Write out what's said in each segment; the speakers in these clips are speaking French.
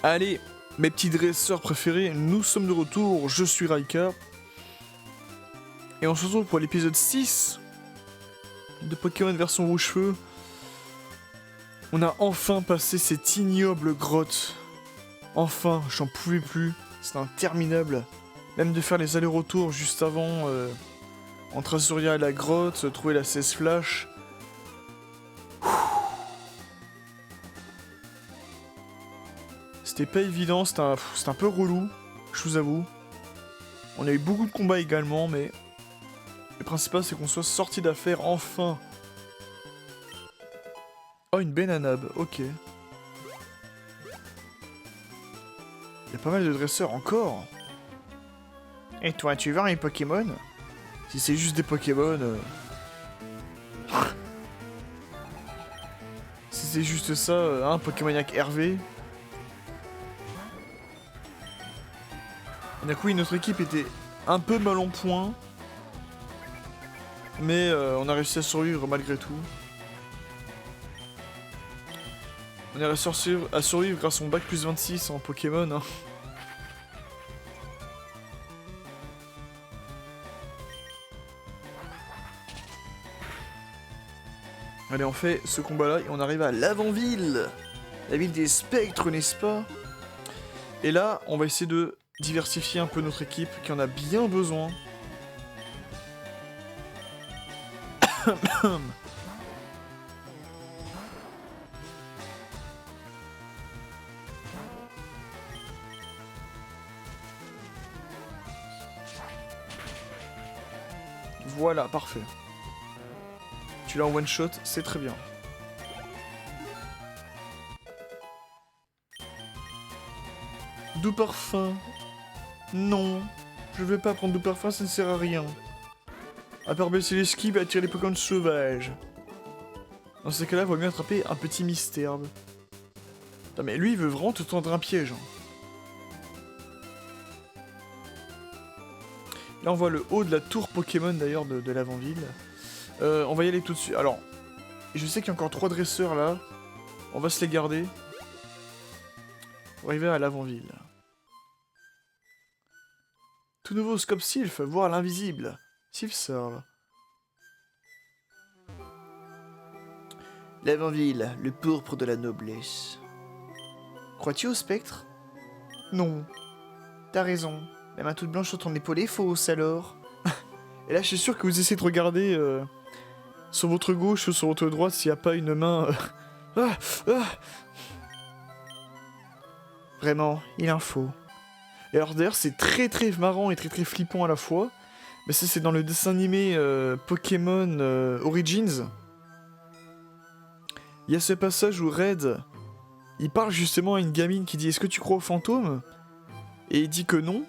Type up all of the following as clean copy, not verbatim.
Allez, mes petits dresseurs préférés, nous sommes de retour, je suis Raika. Et on se retrouve pour l'épisode 6 de Pokémon version rouge-feu. On a enfin passé cette ignoble grotte. Enfin, j'en pouvais plus, c'était interminable. Même de faire les allers-retours juste avant, entre Azuria et la grotte, trouver la 16 flash. C'était pas évident, c'était un peu relou, je vous avoue. On a eu beaucoup de combats également, mais le principal c'est qu'on soit sorti d'affaire enfin. Oh, une Benanab, ok. Il y a pas mal de dresseurs encore. Et toi, tu veux un Pokémon? Si c'est juste des Pokémon... Si c'est juste ça, un Pokémoniac Hervé. Et d'un coup, notre équipe était un peu mal en point. Mais on a réussi à survivre malgré tout. On a réussi à survivre grâce à mon bac plus 26 en Pokémon. Hein. Allez, on fait ce combat-là et on arrive à l'avant-ville. La ville des spectres, n'est-ce pas? Et là, on va essayer de diversifier un peu notre équipe, qui en a bien besoin. Voilà, parfait. Tu l'as en one shot, c'est très bien. Doux parfum. Non, je vais pas prendre doux parfum, ça ne sert à rien. À part baisser les skis et attirer les Pokémon sauvages. Dans ces cas-là, il vaut mieux attraper un petit Misturb. Putain, mais lui, il veut vraiment te tendre un piège. Hein. Là, on voit le haut de la tour Pokémon, d'ailleurs, de l'avant-ville. On va y aller tout de suite. Alors, je sais qu'il y a encore 3 dresseurs, là. On va se les garder. Pour arriver à l'avant-ville. Tout nouveau Scope Sylph, voir l'invisible. Sylph. L'avant-ville, le pourpre de la noblesse. Crois-tu au spectre? Non. T'as raison. La main toute blanche sur ton épaule est fausse, alors. Et là, je suis sûr que vous essayez de regarder sur votre gauche ou sur votre droite s'il n'y a pas une main... Vraiment, il en faut. Et alors d'ailleurs, c'est très très marrant et très très flippant à la fois. Mais ça, c'est dans le dessin animé Pokémon Origins. Il y a ce passage où Red, il parle justement à une gamine qui dit « Est-ce que tu crois aux fantômes ?» Et il dit que non.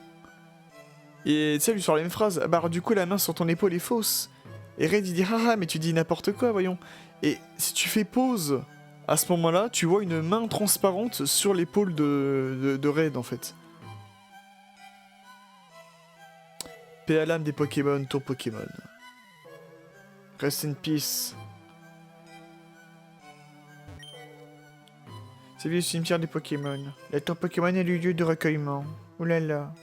Et tu sais, elle lui sort la même phrase « Bah alors, du coup, la main sur ton épaule est fausse. » Et Red, il dit « Ah, mais tu dis n'importe quoi, voyons. » Et si tu fais pause, à ce moment-là, tu vois une main transparente sur l'épaule de Red, en fait. Paix à l'âme des Pokémon, tour Pokémon. Rest in peace. C'est le cimetière des Pokémon. La tour Pokémon est le lieu de recueillement. Ouh là là.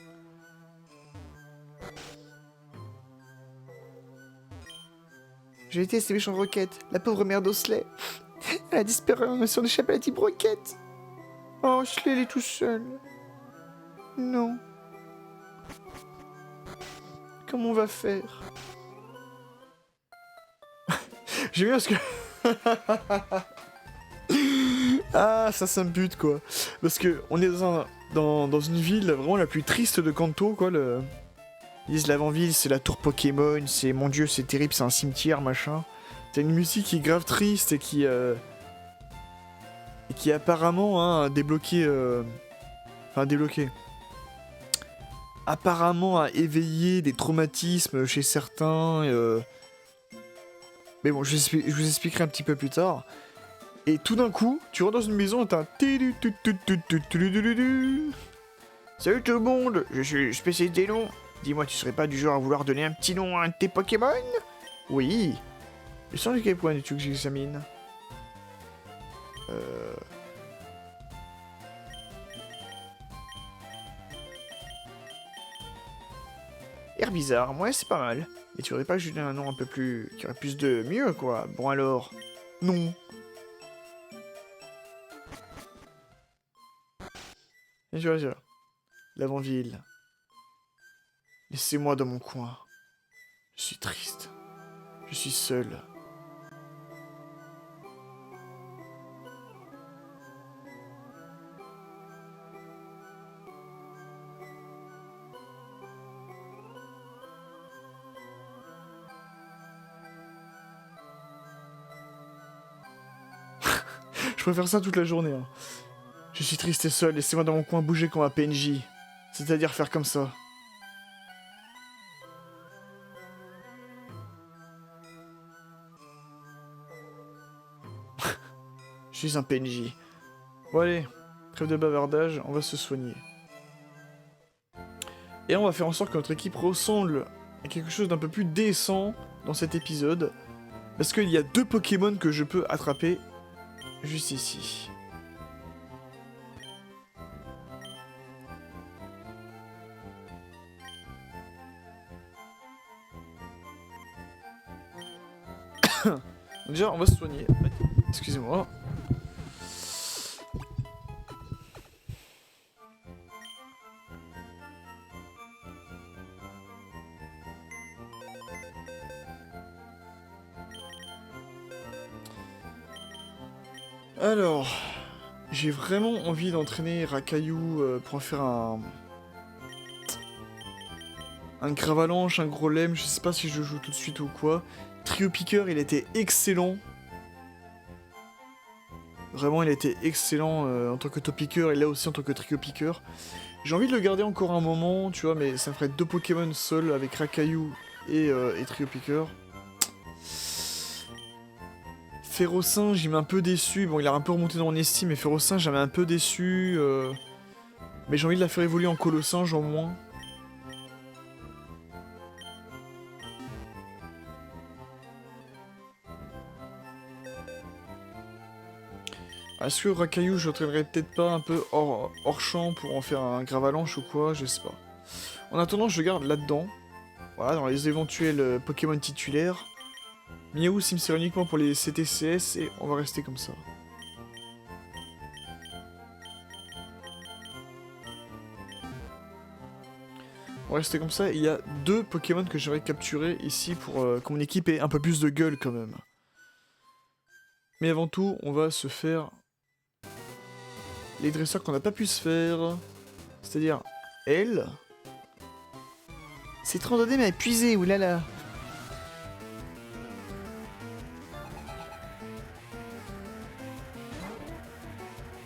J'ai été ces méchantes roquettes. La pauvre mère d'Osley. Elle a disparu en essayant d'échapper à la type roquette. Oh, Osley, elle est tout seul. Non. Comment on va faire? J'ai vu parce que... Ah, ça me bute, quoi. Parce que on est dans une ville vraiment la plus triste de Kanto, quoi. Ils disent l'avant-ville, c'est la tour Pokémon, c'est... Mon dieu, c'est terrible, c'est un cimetière, machin. T'as une musique qui est grave triste et qui apparemment, hein, a débloqué... Enfin, débloqué... Apparemment a éveillé des traumatismes chez certains. Mais bon, je vous expliquerai un petit peu plus tard. Et tout d'un coup, tu rentres dans une maison et t'as un... Salut tout le monde, je suis spécialiste des noms. Dis-moi, tu serais pas du genre à vouloir donner un petit nom à un de tes Pokémon? Oui. Je sens de quel point es-tu que j'examine? Herbizarre, ouais, c'est pas mal. Et tu voudrais pas que je lui donne un nom un peu plus... qui aurait plus de mieux, quoi. Bon alors... Non. Et tu vois. L'avant-ville. Laissez-moi dans mon coin. Je suis triste. Je suis seul. Je préfère ça toute la journée. Hein. Je suis triste et seul, laissez-moi dans mon coin bouger comme un PNJ. C'est-à-dire faire comme ça. Je suis un PNJ. Bon allez, trêve de bavardage, on va se soigner. Et on va faire en sorte que notre équipe ressemble à quelque chose d'un peu plus décent dans cet épisode. Parce qu'il y a 2 Pokémon que je peux attraper juste ici. Déjà, on va se soigner. Excusez-moi. Alors, j'ai vraiment envie d'entraîner Rakayu pour en faire un Gravalanche, un Grolem, je sais pas si je le joue tout de suite ou quoi. Trio Piqueur, il était excellent. Vraiment, il a été excellent en tant que top piqueur et là aussi en tant que trio piqueur. J'ai envie de le garder encore un moment, tu vois, mais ça me ferait 2 Pokémon seuls avec Rakayu et trio piqueur. Ferrosinge, il m'a un peu déçu. Bon, il a un peu remonté dans mon estime, mais Ferrosinge, j'avais un peu déçu. Mais j'ai envie de la faire évoluer en Colossinge au moins. Est-ce que Rakayu, je l'entraînerais peut-être pas un peu hors champ pour en faire un Gravalanche ou quoi, je sais pas. En attendant, je le garde là-dedans. Voilà, dans les éventuels Pokémon titulaires. Miaou Sim sert uniquement pour les CTCS et on va rester comme ça. On va rester comme ça. Il y a 2 Pokémon que j'aurais capturés ici pour que mon équipe ait un peu plus de gueule quand même. Mais avant tout, on va se faire les dresseurs qu'on n'a pas pu se faire. C'est-à-dire elle. C'est trop donné mais épuisé, oulala.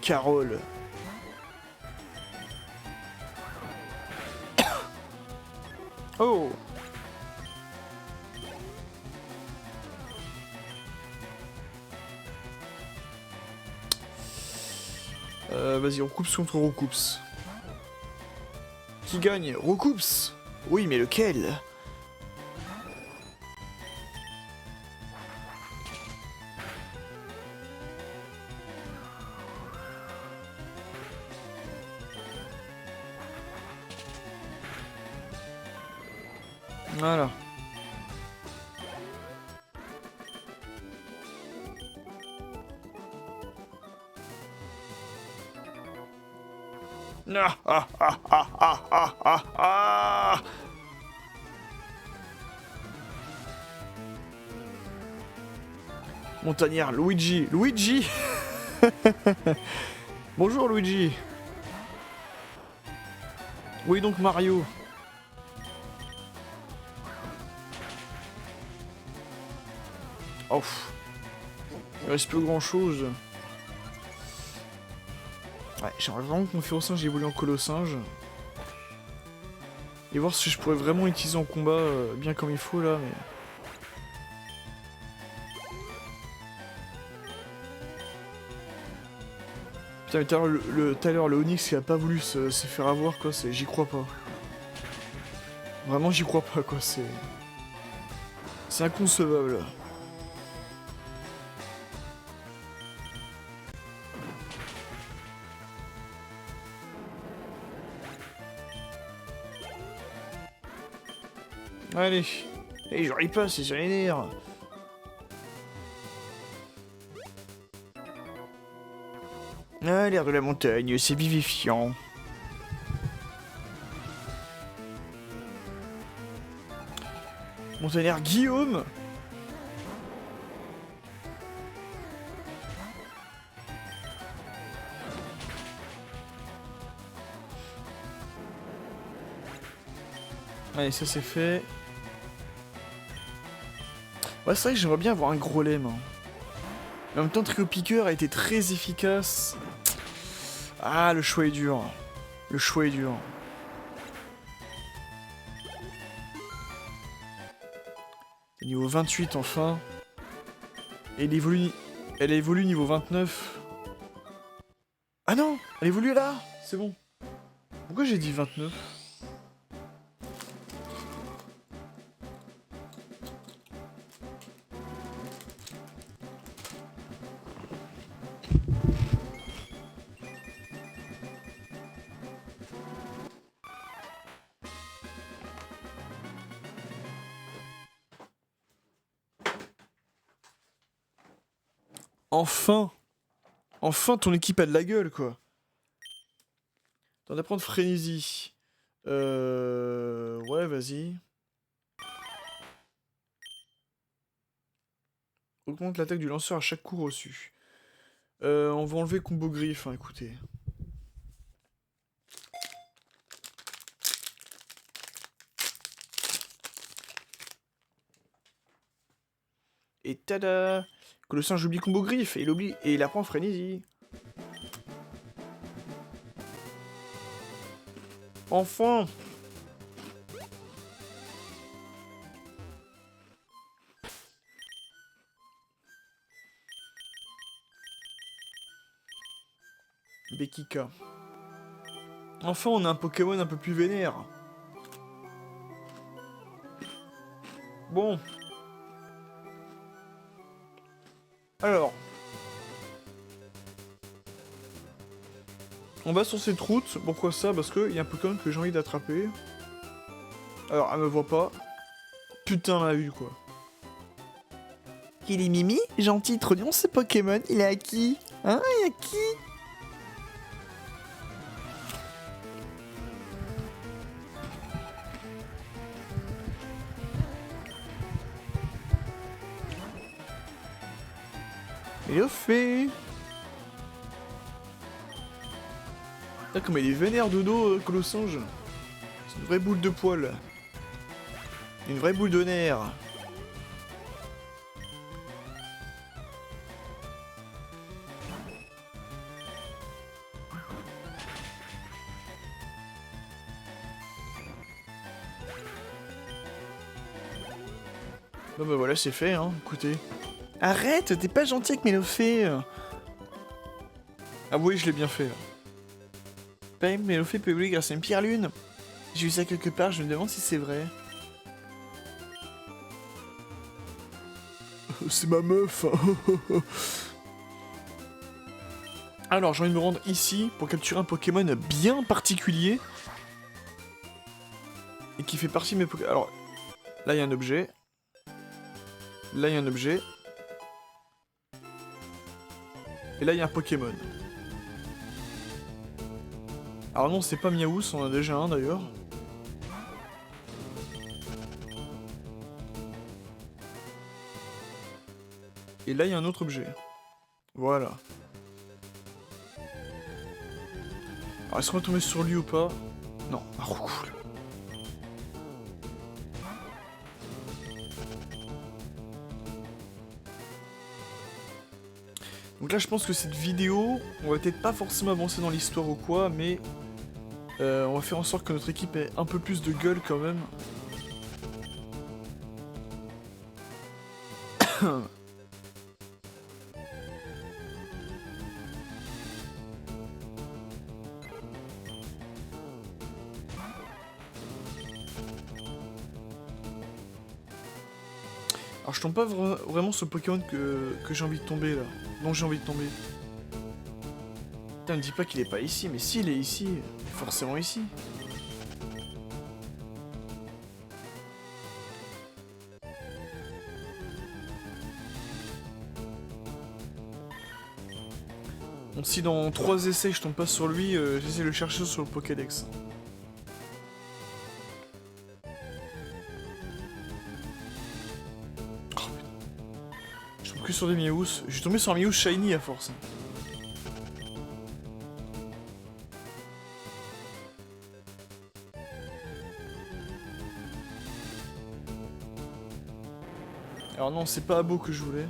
Carole. Oh. Vas-y, Recoups contre Recoups. Qui gagne? Recoups. Oui, mais lequel? Voilà. Ah, ah, ah, ah, ah, ah, ah, ah. Montagnard, Luigi. Luigi. Bonjour Luigi. Oui donc Mario. Oh. Il reste plus grand chose. Ouais, j'aimerais vraiment que mon Ferrosinge évolue en Colossinge. Et voir si je pourrais vraiment l'utiliser en combat bien comme il faut là, mais... Putain, mais tout à l'heure, le Onix qui a pas voulu se faire avoir, quoi, j'y crois pas. Vraiment, j'y crois pas, quoi, c'est inconcevable. Allez. Et j'arrive pas, c'est sur les nerfs. Ah, l'air de la montagne, c'est vivifiant. Montagnard Guillaume. Allez, ça c'est fait. Ouais, c'est vrai que j'aimerais bien avoir un gros lemme. En même temps, Trio Piqueur a été très efficace. Ah, le choix est dur. Le choix est dur. Niveau 28 enfin. Et elle évolue niveau 29. Ah non, elle évolue là. C'est bon. Pourquoi j'ai dit 29? Enfin! Enfin, ton équipe a de la gueule, quoi. T'en apprendre frénésie. Ouais, vas-y. Augmente l'attaque du lanceur à chaque coup reçu. On va enlever combo griffe, hein, écoutez. Et tada! Que le singe oublie combo griffe et il oublie et il apprend frénésie. Enfin! Bekika. Enfin, on a un Pokémon un peu plus vénère. Bon. Alors. On va sur cette route. Pourquoi ça? Parce qu'il y a un Pokémon que j'ai envie d'attraper. Alors, elle me voit pas. Putain, elle m'a vu, quoi. Il est Mimi, gentil, trop bien ce Pokémon. Il est à qui? Hein? Il est à qui? Il est fait. Putain, comme il est vénère de dos, Colossange. C'est une vraie boule de poil. Une vraie boule de nerfs. Bon bah voilà, c'est fait, hein, écoutez. Arrête, t'es pas gentil avec Mélophée. Ah oui, je l'ai bien fait, là. Pareil, Mélophée peut évoluer grâce à une pierre lune. J'ai vu ça quelque part, je me demande si c'est vrai. C'est ma meuf. Alors, j'ai envie de me rendre ici pour capturer un Pokémon bien particulier. Et qui fait partie de mes Pokémon. Alors, là, il y a un objet. Là, il y a un objet. Et là, il y a un Pokémon. Alors non, c'est pas Miaous, on en a déjà un d'ailleurs. Et là, il y a un autre objet. Voilà. Alors, est-ce qu'on va tomber sur lui ou pas? Non, un roucoule. Donc là, je pense que cette vidéo, on va peut-être pas forcément avancer dans l'histoire ou quoi, mais on va faire en sorte que notre équipe ait un peu plus de gueule quand même. Alors je tombe pas vraiment sur le Pokémon que j'ai envie de tomber là. Dont j'ai envie de tomber. Putain, ne dis pas qu'il est pas ici, mais s'il est ici, forcément ici. si dans 3 essais je tombe pas sur lui, j'essaie de le chercher sur le Pokédex. Oh, je tombe que sur des Miaous. Je suis tombé sur un Miaous Shiny à force. Alors non, c'est pas Abo que je voulais.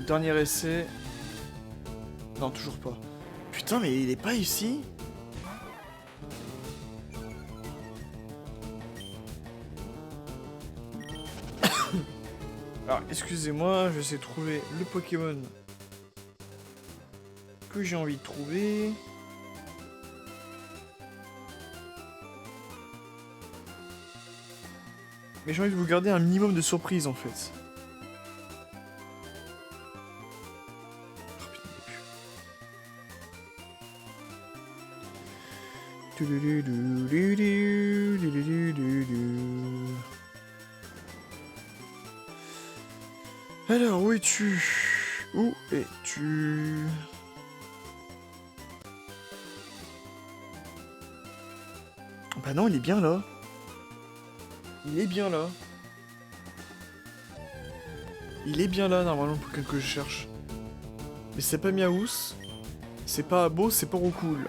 Dernier essai. Non, toujours pas. Putain, mais il est pas ici? Alors, excusez-moi, je vais essayer de trouver le Pokémon que j'ai envie de trouver. Mais j'ai envie de vous garder un minimum de surprise en fait. Alors, où es-tu? Où es-tu? Bah non, il est bien là. Il est bien là. Il est bien là, normalement, pour que je cherche. Mais c'est pas Miaous. C'est pas Abo, c'est pas Roucool.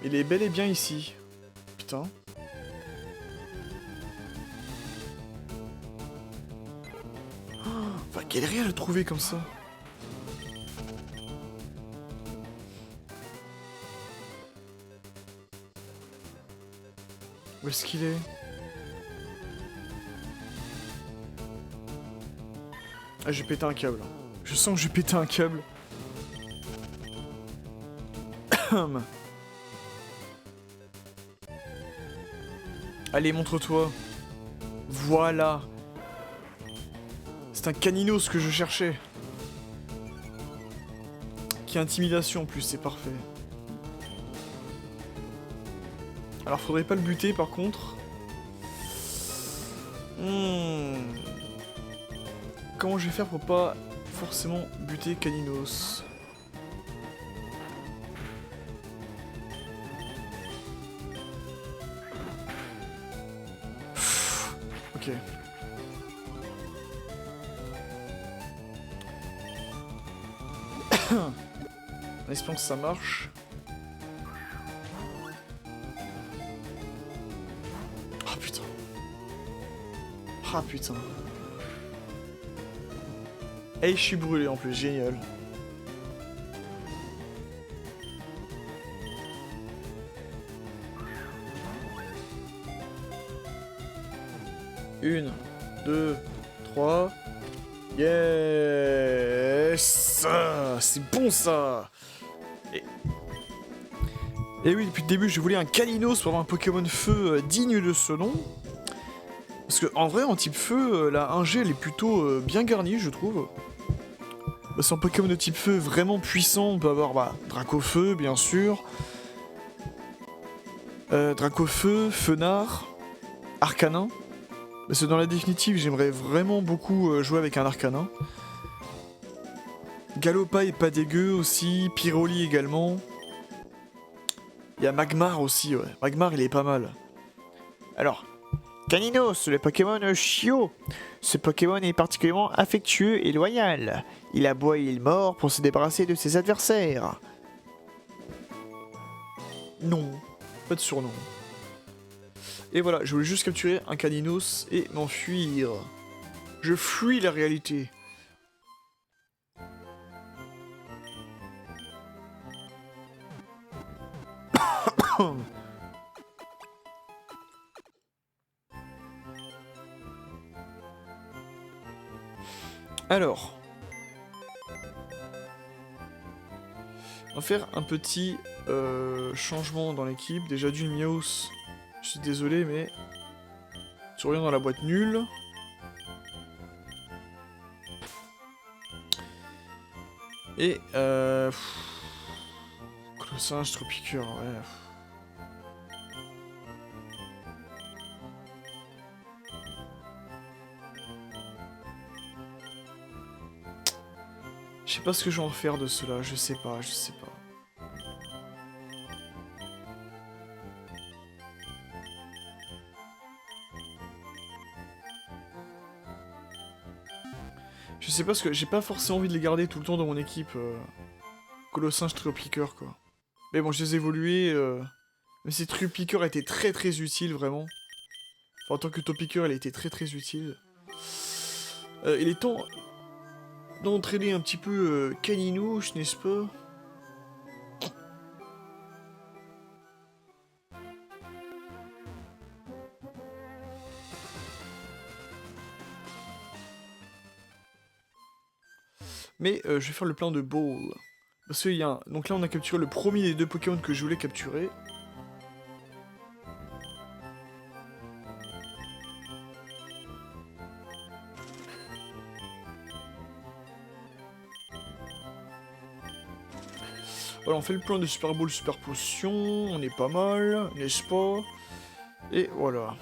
Il est bel et bien ici. Putain. Oh, on va galérer à le trouver comme ça. Où est-ce qu'il est? Ah, j'ai pété un câble. Je sens que j'ai pété un câble. Allez, montre-toi. Voilà. C'est un Caninos que je cherchais. Qui a intimidation en plus, c'est parfait. Alors, faudrait pas le buter par contre. Comment je vais faire pour pas forcément buter Caninos? Ok. En espérant que ça marche. Ah putain. Ah putain. Et je suis brûlé en plus, génial. Une, 2, 3. Yes! C'est bon ça! Et oui, depuis le début, je voulais un Caninos pour avoir un Pokémon feu digne de ce nom. Parce que en vrai, en type feu, la 1G, elle est plutôt bien garnie, je trouve. C'est un Pokémon de type feu vraiment puissant. On peut avoir Dracofeu, bien sûr. Dracofeu, Fenard, Arcanin. Parce que dans la définitive, j'aimerais vraiment beaucoup jouer avec un Arcanin. Galopa est pas dégueu aussi, Pyroli également. Il y a Magmar aussi, ouais. Magmar, il est pas mal. Alors, Caninos, le Pokémon chiot. Ce Pokémon est particulièrement affectueux et loyal. Il aboie et il mord pour se débarrasser de ses adversaires. Non, pas de surnom. Et voilà, je voulais juste capturer un Caninos et m'enfuir. Je fuis la réalité. Alors, on va faire un petit changement dans l'équipe. Déjà d'une Miaous, je suis désolé, mais tu reviens dans la boîte nulle. Et Colossinge, Tropiqueur, ouais. Je sais pas ce que je vais en faire de cela, je sais pas. Je sais pas parce que j'ai pas forcément envie de les garder tout le temps dans mon équipe. Colossinge, Trio-Piqueur quoi. Mais bon, je les ai évolués. Mais ces Trio-Piqueur étaient très très utiles vraiment. Enfin, en tant que Top-Piqueur, il était très très utile. Il est temps d'entraîner un petit peu Caninouche, n'est-ce pas? Mais je vais faire le plan de Ball. Parce qu'il y a un... Donc là, on a capturé le premier des deux Pokémon que je voulais capturer. Voilà, on fait le plan de Super Ball, Super Potion. On est pas mal, n'est-ce pas? Et voilà.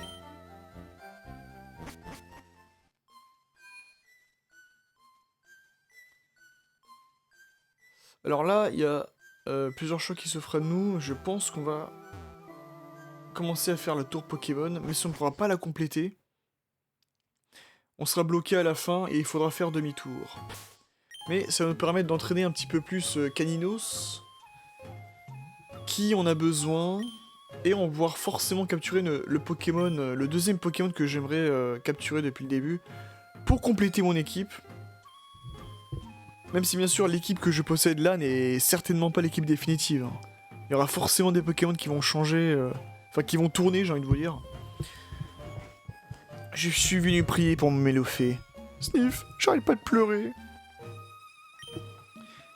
Alors là, il y a plusieurs choix qui s'offrent à nous. Je pense qu'on va commencer à faire la tour Pokémon, mais si on ne pourra pas la compléter, on sera bloqué à la fin et il faudra faire demi-tour. Mais ça va nous permettre d'entraîner un petit peu plus Caninos, qui on a besoin, et on va pouvoir forcément capturer le Pokémon, le deuxième Pokémon que j'aimerais capturer depuis le début, pour compléter mon équipe. Même si bien sûr l'équipe que je possède là n'est certainement pas l'équipe définitive. Hein. Il y aura forcément des Pokémon qui vont changer, enfin qui vont tourner, j'ai envie de vous dire. Je suis venu prier pour mon Mélofée. Sniff, j'arrête pas de pleurer.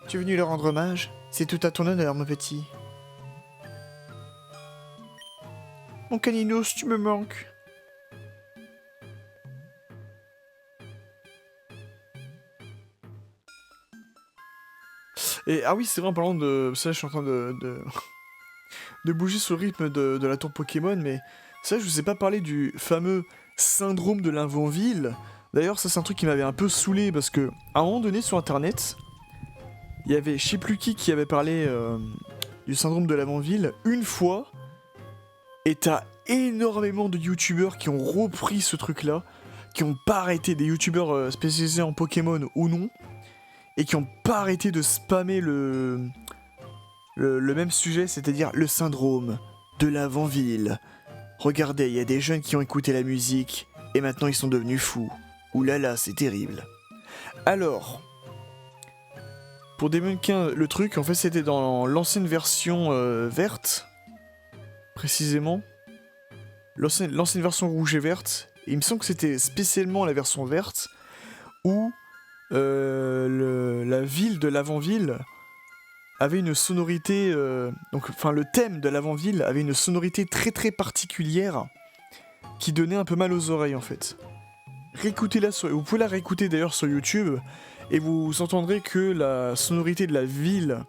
Tu es venu leur rendre hommage? C'est tout à ton honneur, mon petit. Mon Caninos, tu me manques. Et ah oui, c'est vrai, en parlant de... Ça, je suis en train de bouger sur le rythme de la tour Pokémon, mais ça, je vous ai pas parlé du fameux syndrome de l'Invonville. D'ailleurs, ça, c'est un truc qui m'avait un peu saoulé, parce que à un moment donné, sur Internet, il y avait je sais plus qui avait parlé du syndrome de l'Invonville une fois, et t'as énormément de youtubeurs qui ont repris ce truc-là, qui ont pas arrêté, des youtubeurs spécialisés en Pokémon ou non, et qui ont pas arrêté de spammer le même sujet, c'est-à-dire le syndrome de l'Invonville. Regardez, il y a des jeunes qui ont écouté la musique, et maintenant ils sont devenus fous. Ouh là là, c'est terrible. Alors, pour débunker le truc, en fait c'était dans l'ancienne version verte, précisément. L'ancienne version rouge et verte, et il me semble que c'était spécialement la version verte, où la ville de l'Avant-Ville avait une sonorité... enfin, le thème de l'Avant-Ville avait une sonorité très très particulière qui donnait un peu mal aux oreilles, en fait. Réécoutez-la vous pouvez la réécouter d'ailleurs sur YouTube, et vous entendrez que la sonorité de la ville,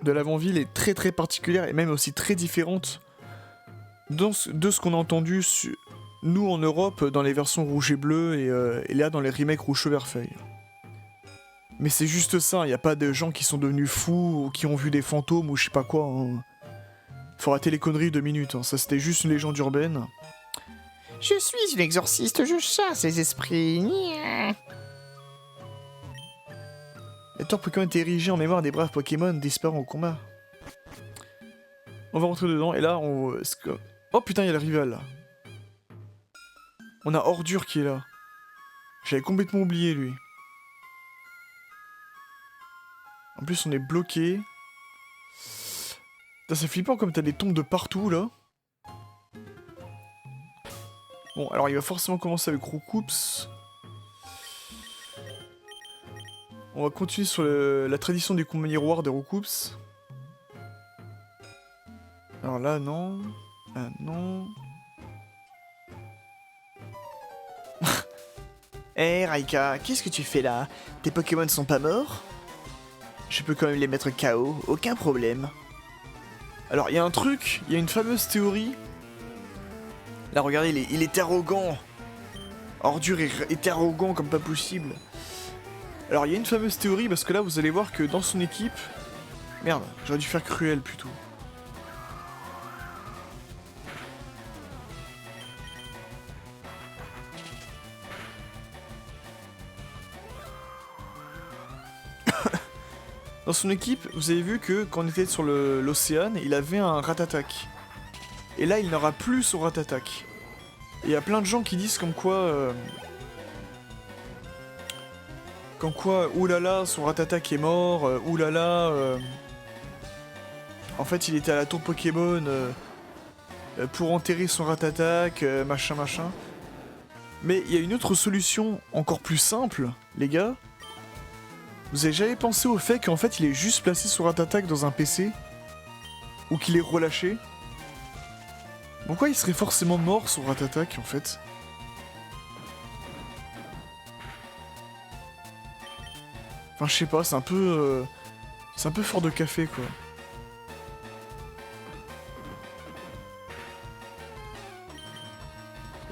de l'Avant-Ville, est très très particulière, et même aussi très différente de ce qu'on a entendu nous en Europe dans les versions rouge et bleu, et là dans les remakes rouge vert feuille. Mais c'est juste ça, y a pas de gens qui sont devenus fous ou qui ont vu des fantômes ou je sais pas quoi. Hein. Faut rater les conneries 2 minutes, hein. Ça c'était juste une légende urbaine. Je suis une exorciste, je chasse les esprits. Nya. La tour Pokémon est érigée en mémoire des braves Pokémon disparus au combat. On va rentrer dedans et là on... Oh putain, y a le rival là. On a Ordure qui est là. J'avais complètement oublié lui. En plus, on est bloqué. C'est flippant comme t'as des tombes de partout, là. Bon, alors il va forcément commencer avec Roucoups. On va continuer sur la tradition des combats miroirs des Roucoups. Alors là, non. Là, non. Hé, Raika, qu'est-ce que tu fais là? Tes Pokémon sont pas morts? Je peux quand même les mettre KO, aucun problème. Alors, il y a un truc, il y a une fameuse théorie. Là, regardez, il est arrogant. Ordure est arrogant comme pas possible. Alors il y a une fameuse théorie, parce que là vous allez voir que dans son équipe... Merde, j'aurais dû faire Cruel plutôt. Dans son équipe, vous avez vu que quand on était sur l'océan, il avait un Ratatak. Et là, il n'aura plus son Ratatak. Et il y a plein de gens qui disent comme quoi... oulala, son Ratatak est mort, oulala... En fait, il était à la tour Pokémon pour enterrer son Ratatak, machin machin. Mais il y a une autre solution encore plus simple, les gars. Vous avez jamais pensé au fait qu'en fait il est juste placé son Ratatak dans un PC? Ou qu'il est relâché? Pourquoi il serait forcément mort son Ratatak en fait? Enfin je sais pas, c'est un peu fort de café quoi.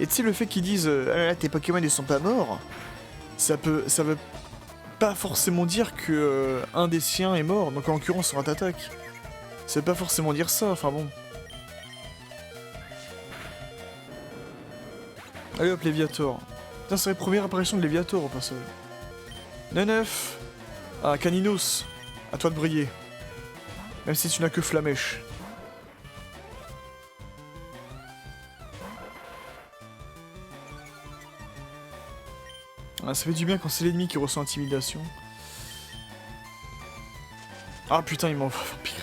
Et tu sais le fait qu'ils disent ah là là, tes Pokémon ils sont pas morts, ça veut pas forcément dire que un des siens est mort, donc en l'occurrence son Ratatak. Ça veut pas forcément dire ça, enfin bon. Allez hop, Léviator. Putain, c'est la première apparition de Léviator au passage. 9. Ah, Caninos. À toi de briller. Même si tu n'as que Flamèche. Ah, ça fait du bien quand c'est l'ennemi qui ressent intimidation. Ah putain, il m'a vampiré.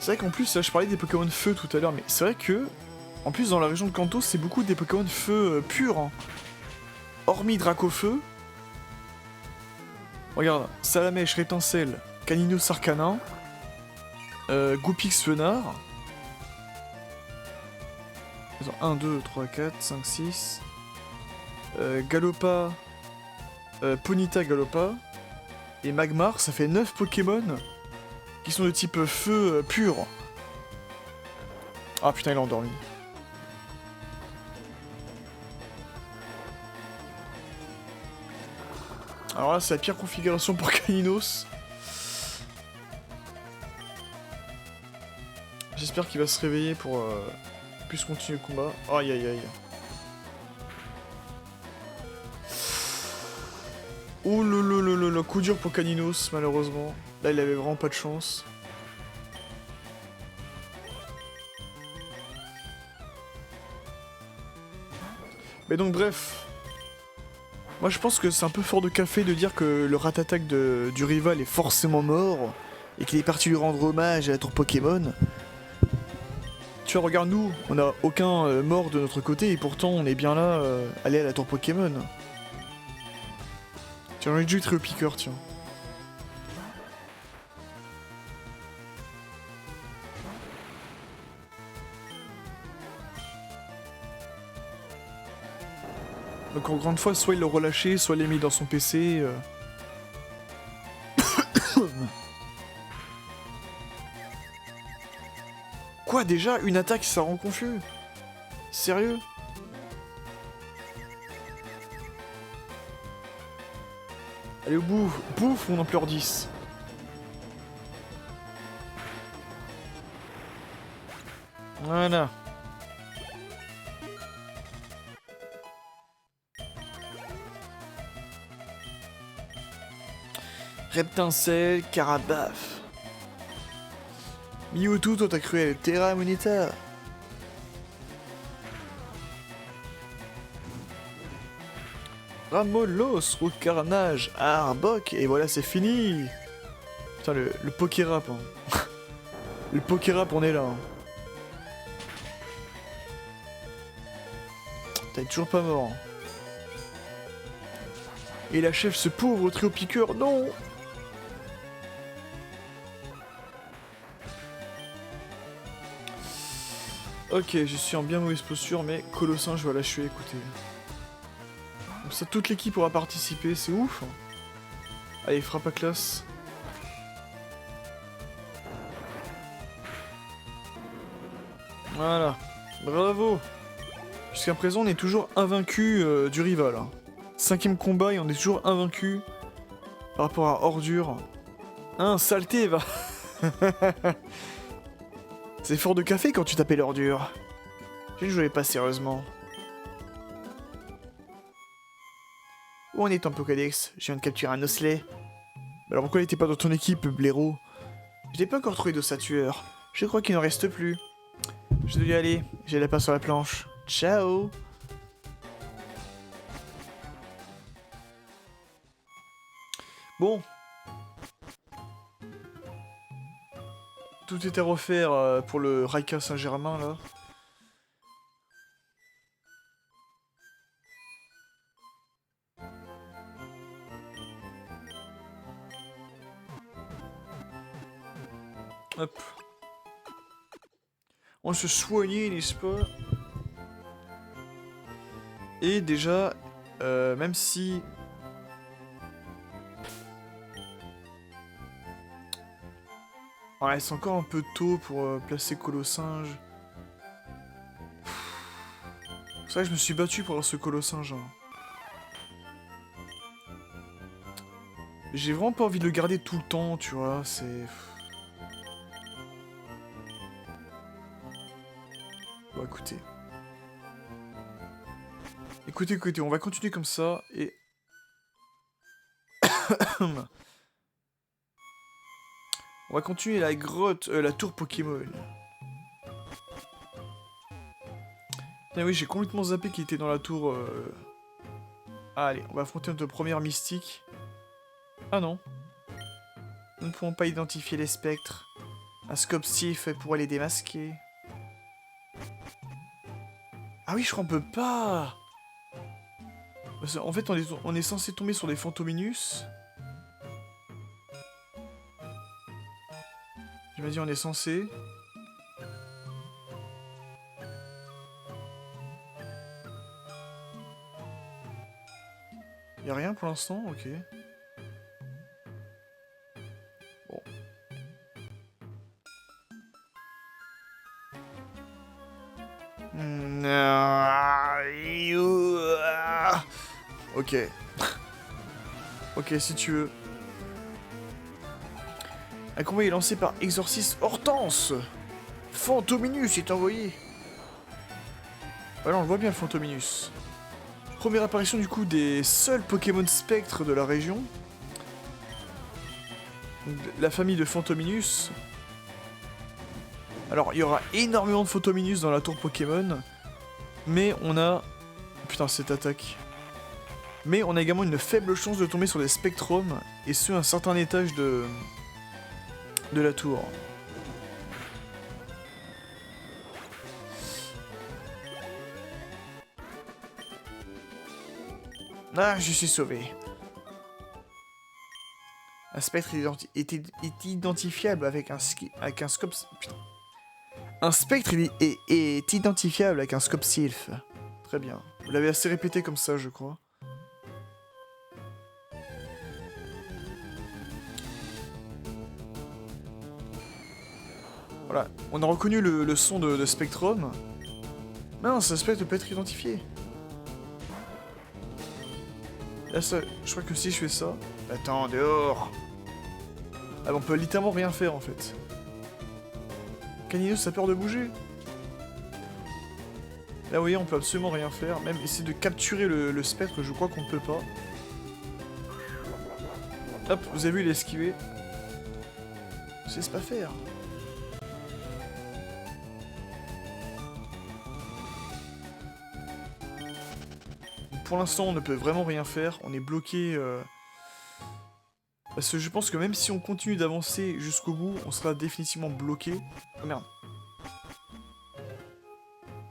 C'est vrai qu'en plus, là, je parlais des Pokémon feu tout à l'heure, mais c'est vrai que, en plus, dans la région de Kanto, c'est beaucoup des Pokémon feu purs. Hein. Hormis Dracofeu. Regarde, Salamèche, Rétincelle, Caninos Arcanin. Goupix Venard. 1, 2, 3, 4, 5, 6. Galopa. Ponyta Galopa. Et Magmar, ça fait 9 Pokémon qui sont de type feu pur. Ah putain, il est endormi. Alors là, c'est la pire configuration pour Caninos. J'espère qu'il va se réveiller pour plus continuer le combat. Aïe aïe aïe. Oh le coup dur pour Caninos, malheureusement. Là, il avait vraiment pas de chance. Mais donc bref. Moi je pense que c'est un peu fort de café de dire que le Ratatak du rival est forcément mort. Et qu'il est parti lui rendre hommage à la tour Pokémon. Tu vois, regarde nous, on a aucun mort de notre côté et pourtant on est bien là, aller à la tour Pokémon. Tiens, j'ai envie de jouer très au piqueur, tiens. Donc en grande fois, soit il le relâché, soit il l'a mis dans son PC. Quoi déjà? Une attaque, ça rend confus? Sérieux? Allez au bout, bouffe mon ampleur 10. Voilà. Reptincelle, Carabaf. Mewtwo, toi t'as cruel, Terra Monita. Ramolos, Route Carnage, Arbok, et voilà c'est fini. Putain le Pokérap hein. Le Pokérap on est là hein. T'es toujours pas mort. Et il achève ce pauvre trio piqueur, non. Ok, je suis en bien mauvaise posture, mais Colossin, je vais l'achever, écoutez. Comme ça, toute l'équipe aura participé, c'est ouf. Allez, frappe à classe. Voilà. Bravo. Jusqu'à présent, on est toujours invaincu du rival. 5ème combat et on est toujours invaincu par rapport à Ordure. Hein, saleté, va. C'est fort de café quand tu t'appelles Ordure. Je ne jouais pas sérieusement. Où en est ton Pokédex? Je viens de capturer un osselet. Alors pourquoi il était pas dans ton équipe, blaireau? Je n'ai pas encore trouvé d'ossature. Je crois qu'il n'en reste plus. Je dois y aller. J'ai la passe sur la planche. Ciao. Bon. Tout est à refaire pour le Raika Saint-Germain, là. Hop. On va se soigner, n'est-ce pas? Et déjà, même si... Ouais, c'est encore un peu tôt pour placer Colossinge. C'est vrai que je me suis battu pour avoir ce Colossinge. Hein. J'ai vraiment pas envie de le garder tout le temps, tu vois, c'est... Bon, écoutez. Écoutez, on va continuer comme ça, et... On va continuer la grotte, la tour Pokémon. Ah oui, j'ai complètement zappé qu'il était dans la tour... Allez, on va affronter notre première mystique. Ah non. Nous ne pouvons pas identifier les spectres. Un scope Sif pourrait les démasquer. Ah oui, je crois qu'on peut pas. En fait, on est censé tomber sur des Fantominus. Je me dis, on est censé. Y'a rien pour l'instant, ok. Bon. Ok. Ok, si tu veux. Un combat est lancé par Exorciste Hortense. Fantominus est envoyé. Voilà, on le voit bien le Fantominus. Première apparition du coup des seuls Pokémon spectres de la région. La famille de Fantominus. Alors, il y aura énormément de Fantominus dans la tour Pokémon. Mais on a... Putain, cette attaque. Mais on a également une faible chance de tomber sur des Spectrums. Et ce, à un certain étage de la tour. Ah, je suis sauvé. Un spectre est identifiable avec un scope... Putain. Un spectre est identifiable avec un scope Sylph. Très bien. Vous l'avez assez répété comme ça, je crois. Voilà. On a reconnu le son de Spectrum. Mince, ce spectre peut être identifié. Là, ça, je crois que si je fais ça... Attends, dehors. Ah, on peut littéralement rien faire, en fait. Caninos a peur de bouger. Là, vous voyez, on peut absolument rien faire. Même essayer de capturer le spectre, je crois qu'on ne peut pas. Hop, vous avez vu, il a esquivé. Je sais pas faire. Pour l'instant, on ne peut vraiment rien faire. On est bloqué... Parce que je pense que même si on continue d'avancer jusqu'au bout, on sera définitivement bloqué. Oh merde.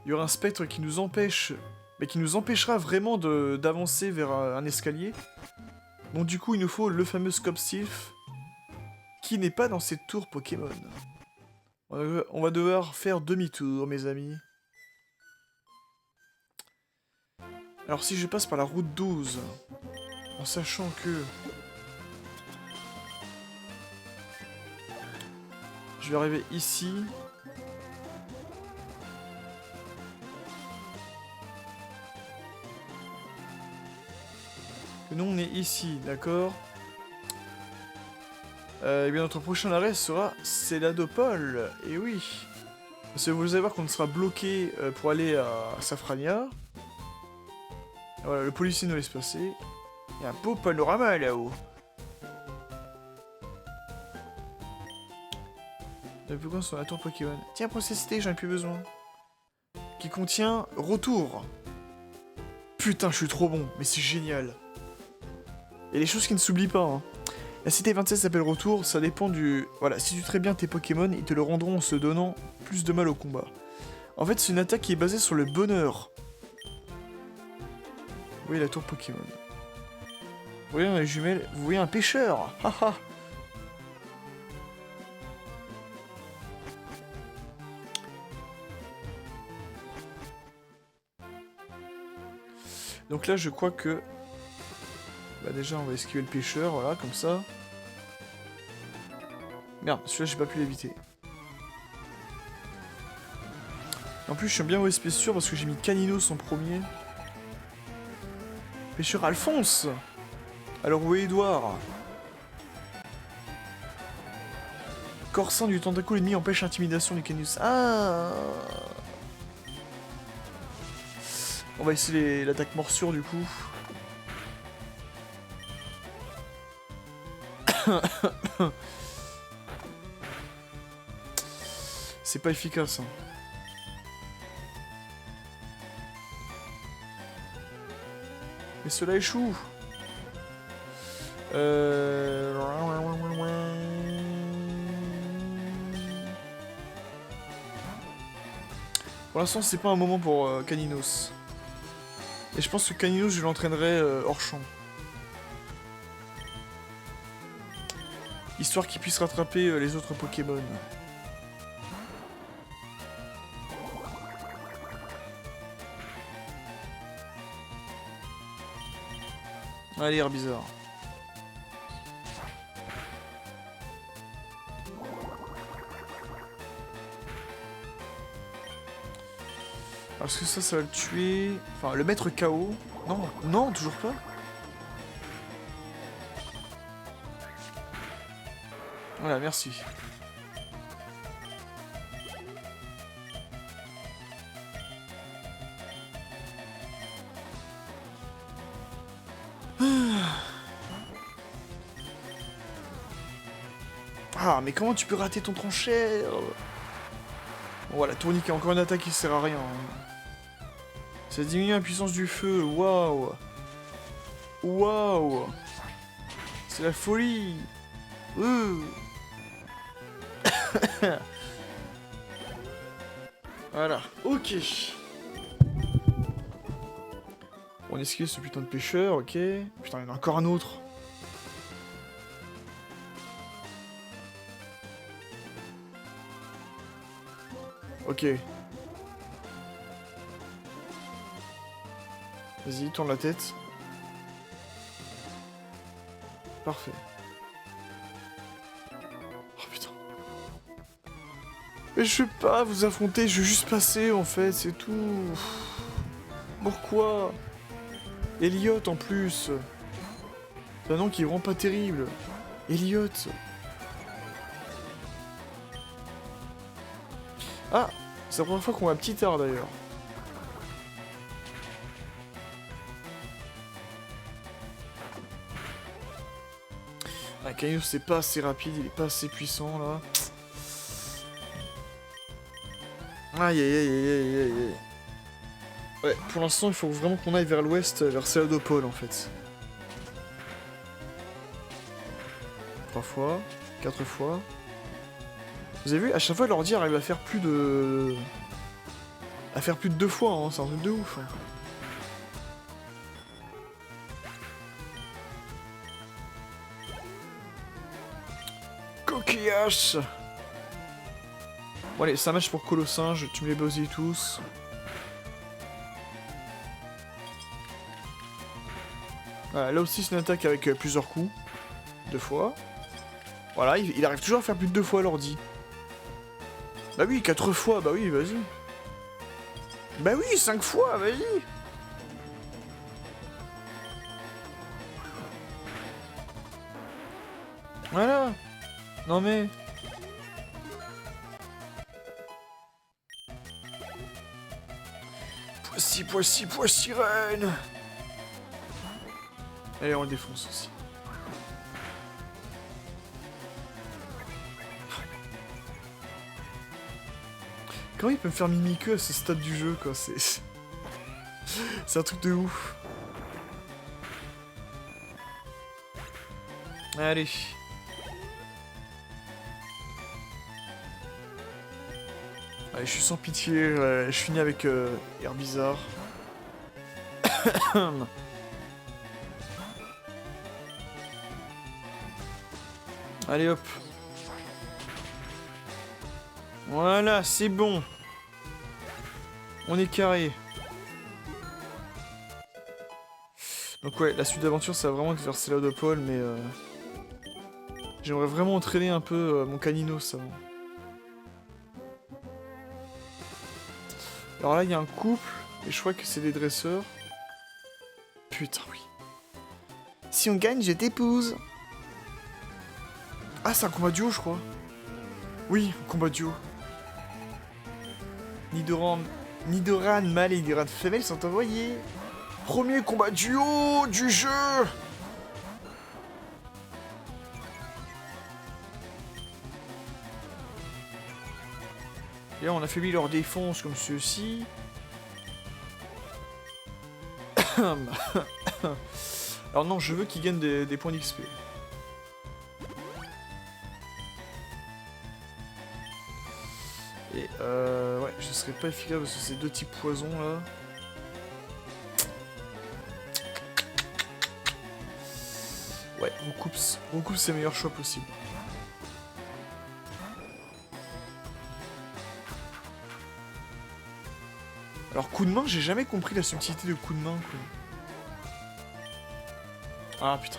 Il y aura un spectre qui nous empêche... Mais qui nous empêchera vraiment d'avancer vers un escalier. Donc du coup, il nous faut le fameux Scope Sylph, qui n'est pas dans cette tour Pokémon. On va devoir faire demi-tour, mes amis. Alors si je passe par la route 12, en sachant que... Je vais arriver ici. Nous on est ici, d'accord. Et bien notre prochain arrêt sera Céladopol. Et oui. Parce que vous allez voir qu'on sera bloqué pour aller à Safrania. Voilà, le policier nous laisse passer. Il y a un beau panorama là-haut. Le plus grand sur la tour Pokémon. Tiens, processité, j'en ai plus besoin. Qui contient Retour. Putain, je suis trop bon, mais c'est génial. Il y a des choses qui ne s'oublient pas, hein. La cité 27 s'appelle Retour, ça dépend du... Voilà, si tu traites bien tes Pokémon, ils te le rendront en se donnant plus de mal au combat. En fait, c'est une attaque qui est basée sur le bonheur. Vous voyez la tour Pokémon. Vous voyez dans les jumelles, vous voyez un pêcheur. Haha. Donc là, je crois que... Bah déjà, on va esquiver le pêcheur, voilà, comme ça. Merde, celui-là, j'ai pas pu l'éviter. En plus, je suis bien au SP sûr parce que j'ai mis Caninos en premier. Pêcheur Alphonse. Alors, où est Edouard? Corsin du tentacule ennemi empêche l'intimidation du Caninos. Ah. On va essayer l'attaque morsure, du coup. C'est pas efficace, hein. Mais cela échoue. Pour l'instant, c'est pas un moment pour Caninos. Et je pense que Caninos, je l'entraînerai hors champ. Histoire qu'il puisse rattraper les autres Pokémon. Allez, Herbizarre. Est-ce que ça va le tuer? Enfin, le mettre KO? Non, non, toujours pas. Voilà, merci. Ah, mais comment tu peux rater ton tranchère? Bon, voilà, tourniquet, encore une attaque qui sert à rien. Ça diminue la puissance du feu, waouh. Waouh. C'est la folie. Voilà, ok. On esquive ce putain de pêcheur, ok. Putain, il y en a encore un autre. Ok. Vas-y, tourne la tête. Parfait. Oh putain. Mais je vais pas vous affronter, je vais juste passer en fait, c'est tout. Pourquoi? Elliot en plus. C'est un nom qui est vraiment pas terrible. Elliot. Ah, c'est la première fois qu'on voit un petit art d'ailleurs. Ah, Caninos c'est pas assez rapide, il est pas assez puissant là. Aïe aïe aïe aïe aïe aïe aïe. Ouais, pour l'instant il faut vraiment qu'on aille vers l'ouest, vers Céladopol en fait. 3 fois, 4 fois. Vous avez vu, à chaque fois l'ordi arrive à faire plus de... À faire plus de 2 fois, hein, c'est un truc de ouf. Hein. Coquillage. Bon allez, c'est un match pour Colossinge, tu me les bosilles tous. Voilà, là aussi c'est une attaque avec plusieurs coups. 2 fois. Voilà, il arrive toujours à faire plus de 2 fois l'ordi. Bah oui, 4 fois, bah oui, vas-y. Bah oui, 5 fois, vas-y. Voilà. Non mais... Poissy, reine. Allez, on le défonce aussi. Comment il peut me faire mimiquer à ce stade du jeu, quoi? C'est un truc de ouf. Allez. Allez, je suis sans pitié, je finis avec Herbizarre. Allez hop. Voilà, c'est bon. On est carré. Donc ouais, la suite d'aventure, ça va vraiment être vers Célodopole, mais j'aimerais vraiment entraîner un peu mon Caninos avant. Alors là, il y a un couple, et je crois que c'est des dresseurs. Putain, oui. Si on gagne, je t'épouse. Ah, c'est un combat duo, je crois. Oui, un combat duo. Nidoran mâle et Nidoran femelle sont envoyés. Premier combat duo du jeu. Et là, on affaiblit leur défense comme ceci. Alors non, je veux qu'ils gagnent des points d'XP. Et ouais, je serais pas efficace parce que c'est deux types poison là. Ouais, on coupe ses meilleurs choix possibles. Alors coup de main, j'ai jamais compris la subtilité de coup de main, quoi. Ah putain.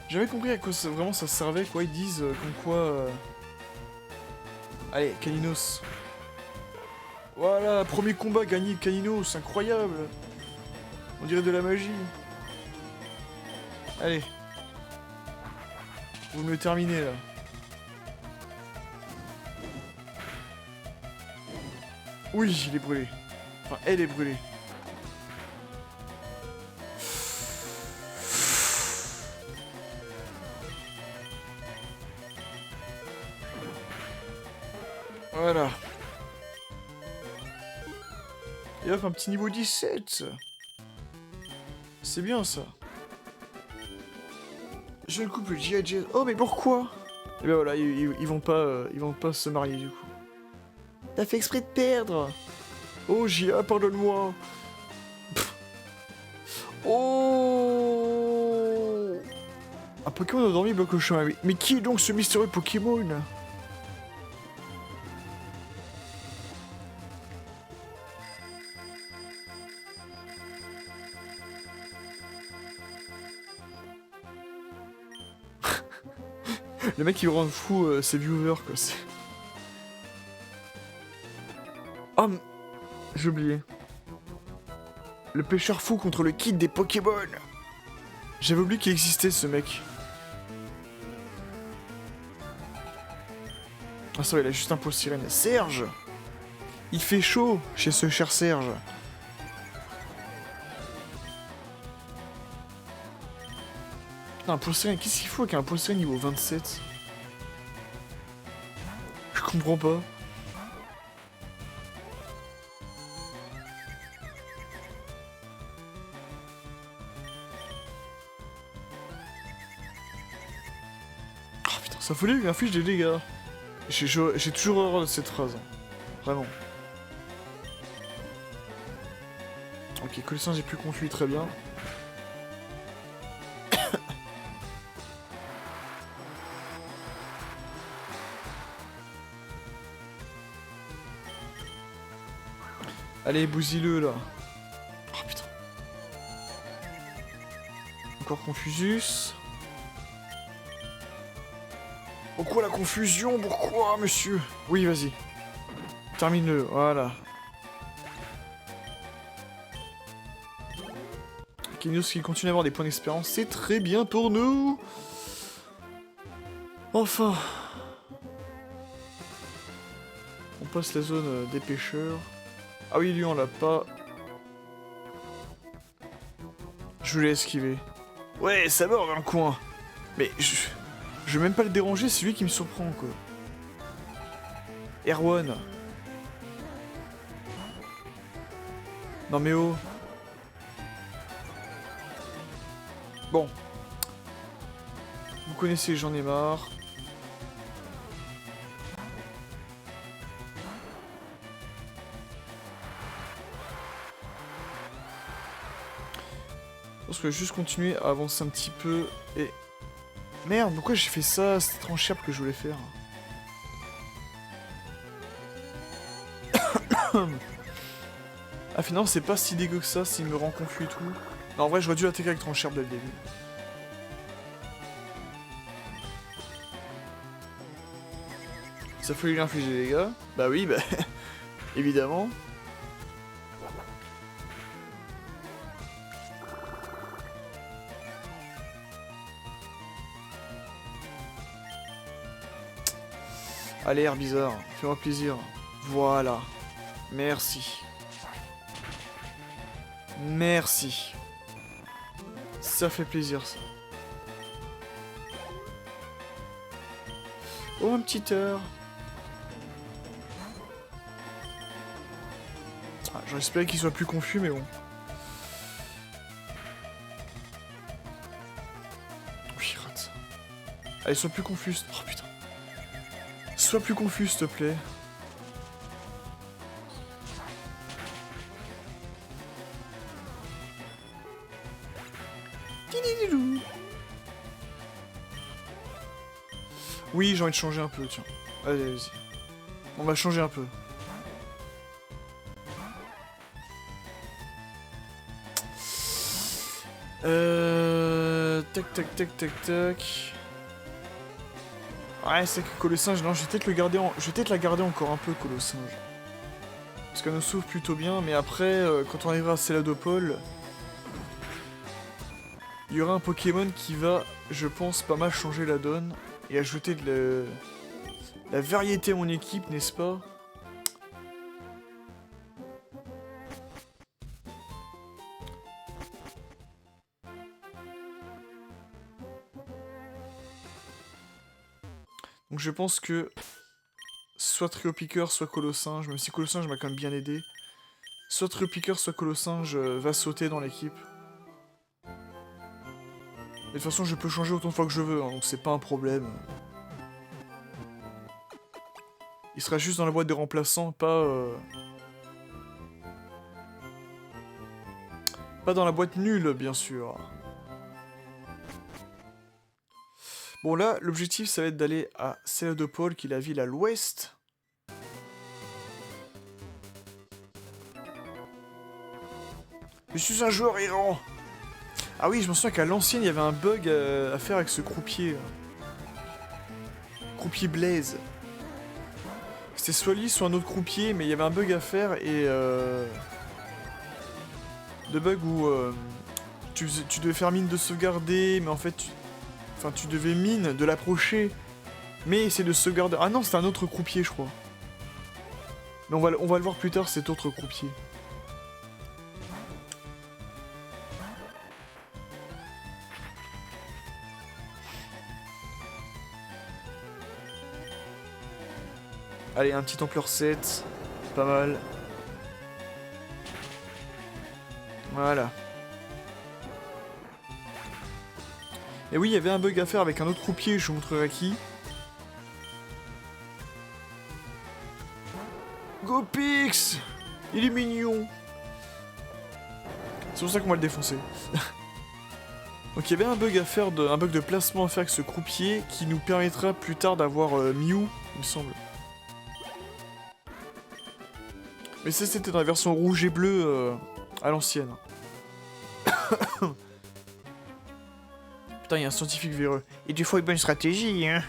J'avais compris à quoi vraiment ça servait, quoi. Ils disent comme quoi... Allez, Caninos. Voilà, premier combat gagné Caninos, incroyable. On dirait de la magie. Allez. Vous me le terminez, là. Oui, il est brûlé. Enfin, elle est brûlée. Voilà. Et hop, un petit niveau 17. C'est bien, ça. Je le couple G.I. Jane. Oh, mais pourquoi? Et ben voilà, ils vont pas se marier, du coup. T'as fait exprès de perdre. Oh, Gia, pardonne-moi. Oh. Un Pokémon endormi bloque le chemin. Mais qui est donc ce mystérieux Pokémon? Le mec il rend fou ses viewers, quoi. Oh, j'ai oublié. Le pêcheur fou contre le kit des Pokémon. J'avais oublié qu'il existait, ce mec. Ah ça va, il a juste un pot sirène. Serge! Il fait chaud chez ce cher Serge. Putain, un pot sirène, qu'est-ce qu'il faut avec un pot sirène niveau 27? Je comprends pas. Ça fallait lui affiche des dégâts. J'ai toujours horreur de cette phrase. Vraiment. Ok, Colossin j'ai plus confus, très bien. Allez, bousille-le là. Oh putain. Encore Confusus. Pourquoi la confusion? Pourquoi, monsieur? Oui, vas-y. Termine-le, voilà. Kenios qui continue à avoir des points d'expérience, c'est très bien pour nous. Enfin. On passe la zone des pêcheurs. Ah oui, lui on l'a pas. Je l'ai esquivé. Ouais, ça mord dans le coin. Mais je vais même pas le déranger, c'est lui qui me surprend quoi. Erwan. Non mais oh. Bon. Vous connaissez, j'en ai marre. Je pense que je vais juste continuer à avancer un petit peu et... Merde, pourquoi j'ai fait ça? C'était tranche que je voulais faire. Ah finalement c'est pas si dégueu que ça s'il me rend confus et tout. Non, en vrai j'aurais dû attaquer avec tranche dès le début. Ça faut lui infliger les dégâts. Bah oui, bah... évidemment. Allez, air bizarre, fais-moi plaisir. Voilà. Merci. Merci. Ça fait plaisir, ça. Oh, un petit heure. Ah, j'aurais espéré qu'il soit plus confus, mais bon. Oui, rate. Allez, sois plus confus. Oh putain. Sois plus confus, s'il te plaît. Oui, j'ai envie de changer un peu, tiens. Allez, vas-y. On va changer un peu. Tac, tac, tac, tac, tac. Ouais, c'est que Colossinge, non, je vais peut-être le garder je vais peut-être la garder encore un peu, Colossinge. Parce qu'elle nous sauve plutôt bien, mais après, quand on arrivera à Céladopole, il y aura un Pokémon qui va, je pense, pas mal changer la donne et ajouter de la variété à mon équipe, n'est-ce pas? Donc je pense que soit Triopiqueur, soit Colossinge, même si Colossinge m'a quand même bien aidé, soit Triopiqueur, soit Colossinge va sauter dans l'équipe. De toute façon, je peux changer autant de fois que je veux, hein, donc c'est pas un problème. Il sera juste dans la boîte des remplaçants, pas dans la boîte nulle, bien sûr. Bon là, l'objectif, ça va être d'aller à Céladopole, qui est la ville à l'ouest. Je suis un joueur errant. Ah oui, je me souviens qu'à l'ancienne, il y avait un bug à faire avec ce croupier. Croupier Blaze. C'était soit lui, soit un autre croupier, mais il y avait un bug à faire et... de bug où tu devais faire mine de sauvegarder, mais en fait... Enfin, tu devais mine de l'approcher, mais essayer de sauvegarder... Ah non, c'est un autre croupier, je crois. Mais on va le voir plus tard, cet autre croupier. Allez, un petit ampleur 7. Pas mal. Voilà. Et oui, il y avait un bug à faire avec un autre croupier, je vous montrerai qui. GoPix! Il est mignon! C'est pour ça qu'on va le défoncer. Donc il y avait un bug à faire, un bug de placement à faire avec ce croupier qui nous permettra plus tard d'avoir Mew, il me semble. Mais ça c'était dans la version rouge et bleu à l'ancienne. Putain, il y a un scientifique véreux. Et du faut une bonne stratégie, hein.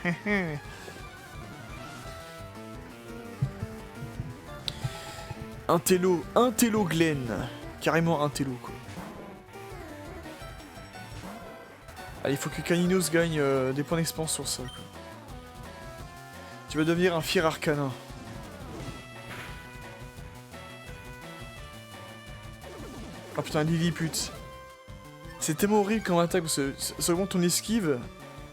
Un télo Glen. Carrément un télo, quoi. Allez, il faut que Caninos gagne des points d'expérience sur ça, quoi. Tu vas devenir un fier arcanin. Oh putain, Lilliput. C'est tellement horrible comme attaque, parce que ça augmente ton esquive,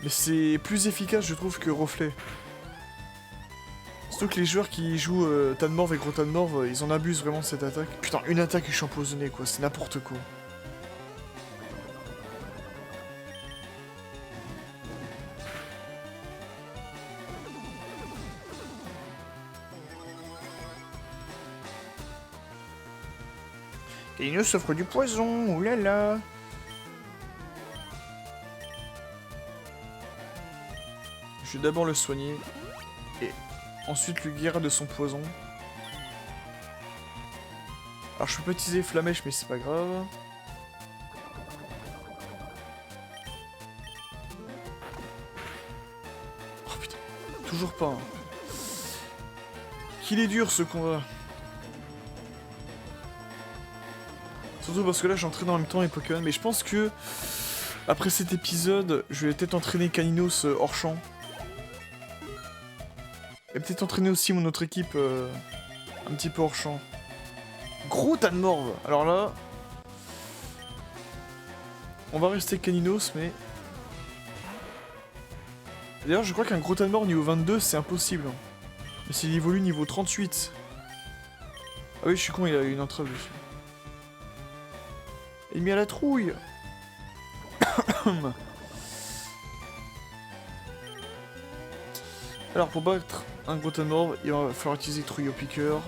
mais c'est plus efficace, je trouve, que Reflet. Surtout que les joueurs qui jouent Tanmorv et Gros Tanmorv, ils en abusent vraiment de cette attaque. Putain, une attaque et je suis empoisonné, quoi, c'est n'importe quoi. Et il nous s'offre du poison, oulala. Je vais d'abord le soigner, et ensuite lui guérir de son poison. Alors je peux pas utiliser Flamèche, mais c'est pas grave. Oh putain, toujours pas. Hein. Qu'il est dur ce combat. Surtout parce que là j'entraîne en même temps les Pokémon, mais je pense que après cet épisode, je vais peut-être entraîner Caninos hors champ. Et peut-être entraîner aussi mon autre équipe un petit peu hors champ. Gros Tanmorv. Alors là, on va rester Caninos, mais... D'ailleurs, je crois qu'un gros Tanmorv niveau 22, c'est impossible. Hein. Mais s'il évolue niveau 38... Ah oui, je suis con, il a une entrave dessus. Il met à la trouille. Alors pour battre un gros Tanmorv, il va falloir utiliser Trouillot Piqueur.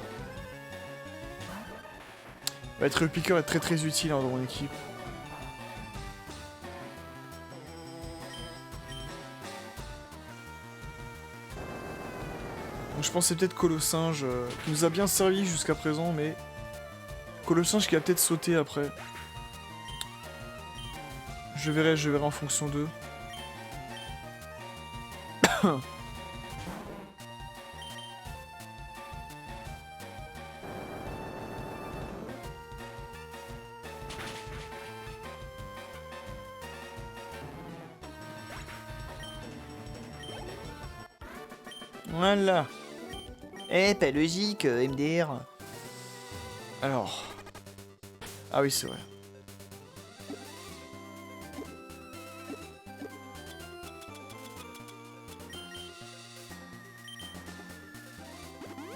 Trouillot Piqueur est très très utile hein, dans mon équipe. Donc je pensais peut-être Colossinge, qui nous a bien servi jusqu'à présent, mais... Colossinge qui a peut-être sauté après. Je verrai en fonction d'eux. Voilà. Eh, pas logique, MDR. Alors. Ah oui, c'est vrai.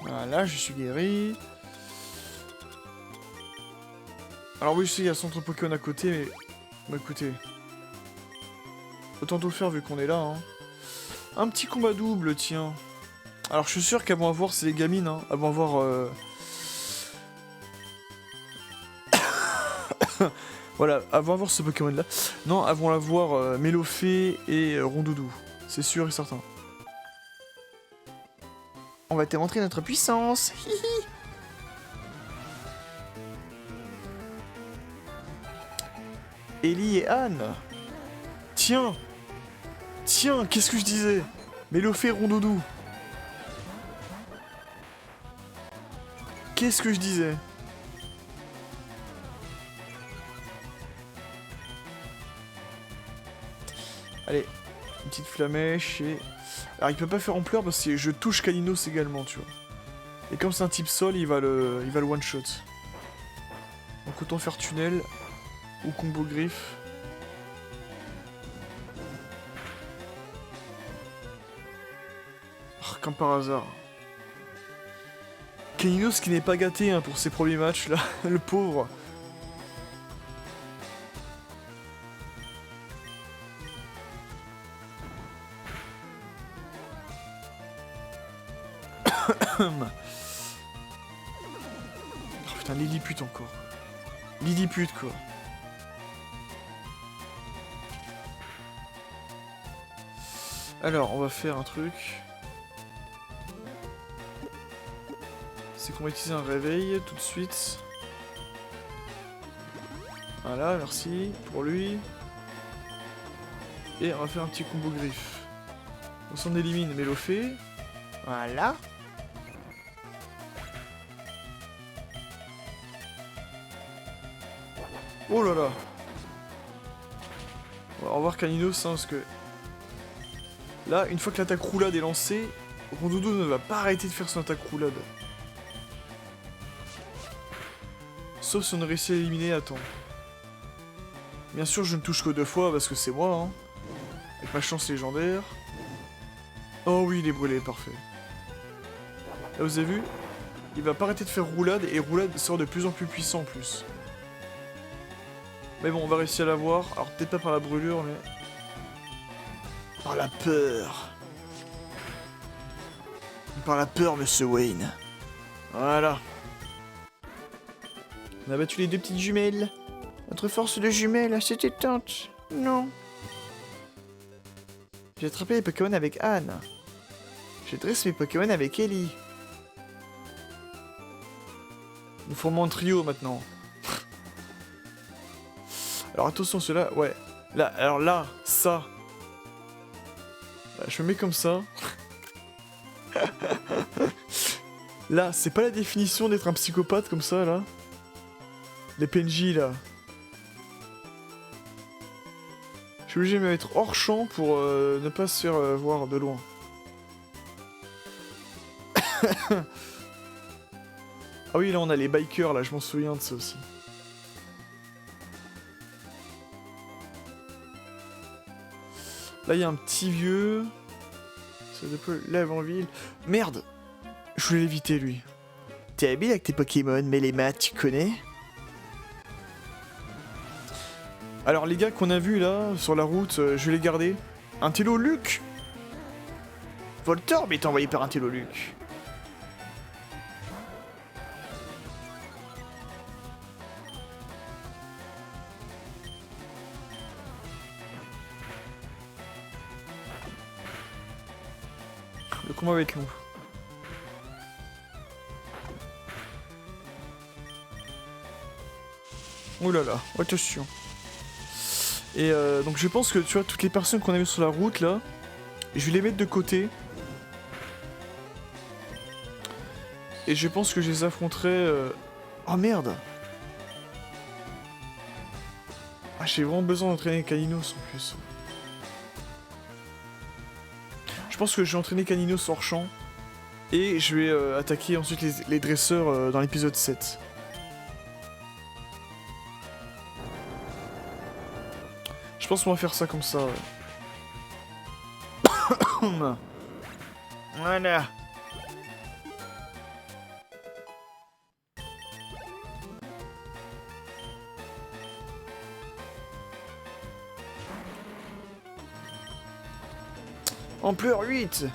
Voilà, je suis guéri. Alors oui, je sais, il y a le centre Pokémon à côté, mais... Bah écoutez... Autant tout faire vu qu'on est là, hein. Un petit combat double, tiens. Alors je suis sûr qu'elles vont avoir, c'est les gamines, hein. Elles vont avoir... Voilà, elles vont avoir ce Pokémon-là. Non, elles vont avoir Mélofée et Rondoudou. C'est sûr et certain. On va te montrer notre puissance. Hihi. Ellie et Anne. Tiens. Tiens, qu'est-ce que je disais? Mélofée, Rondoudou. Qu'est-ce que je disais? Allez, une petite flamèche et... Alors il peut pas faire ampleur parce que je touche Caninos également, tu vois. Et comme c'est un type sol, il va le one shot. Donc autant faire tunnel ou combo griffe. Oh, comme par hasard. Caninos qui n'est pas gâté hein, pour ses premiers matchs là, le pauvre. Oh putain, Lilliput encore. Lilliput quoi. Alors, on va faire un truc. C'est qu'on va utiliser un réveil tout de suite. Voilà, merci pour lui. Et on va faire un petit combo griffe. On s'en élimine Mélofée. Voilà. Oh là là. On va revoir Caninos, hein, parce que... Là, une fois que l'attaque roulade est lancée, Rondoudou ne va pas arrêter de faire son attaque roulade. Sauf si on a réussi à l'éliminer à temps. Bien sûr, je ne touche que 2 fois, parce que c'est moi, hein. Avec ma chance légendaire. Oh oui, il est brûlé, parfait. Là, vous avez vu? Il va pas arrêter de faire roulade, et roulade sort de plus en plus puissant en plus. Mais bon, on va réussir à l'avoir. Alors, peut-être pas par la brûlure, mais... par la peur. Par la peur, monsieur Wayne. Voilà. On a battu les 2 petites jumelles. Notre force de jumelles s'est éteinte. Non. J'ai attrapé les Pokémon avec Anne. J'ai dressé mes Pokémon avec Ellie. Nous formons un trio maintenant. Alors attention, ceux-là, ouais. Là, alors là, ça. Là, je me mets comme ça. Là, c'est pas la définition d'être un psychopathe comme ça, là. Les PNJ, là. Je suis obligé de me mettre hors champ pour ne pas se faire voir de loin. Ah oui, là, on a les bikers, là, je m'en souviens de ça aussi. Là, il y a un petit vieux. Ça s'appelle Lavonville. Merde! Je voulais l'éviter, lui. T'es habile avec tes Pokémon, mais les maths, tu connais? Alors, les gars qu'on a vus, là, sur la route, je vais les garder. Un télo Luc! Voltorb est envoyé par un télo Luc. Le combat va être long. Oh là là, attention. Et donc je pense que tu vois toutes les personnes qu'on a vues sur la route là, je vais les mettre de côté. Et je pense que je les affronterai... Oh merde! Ah, j'ai vraiment besoin d'entraîner Caninos en plus. Je pense que je vais entraîner Caninos hors champ. Et je vais attaquer ensuite les dresseurs dans l'épisode 7. Je pense qu'on va faire ça comme ça. Ouais. Voilà. Ampleur 8.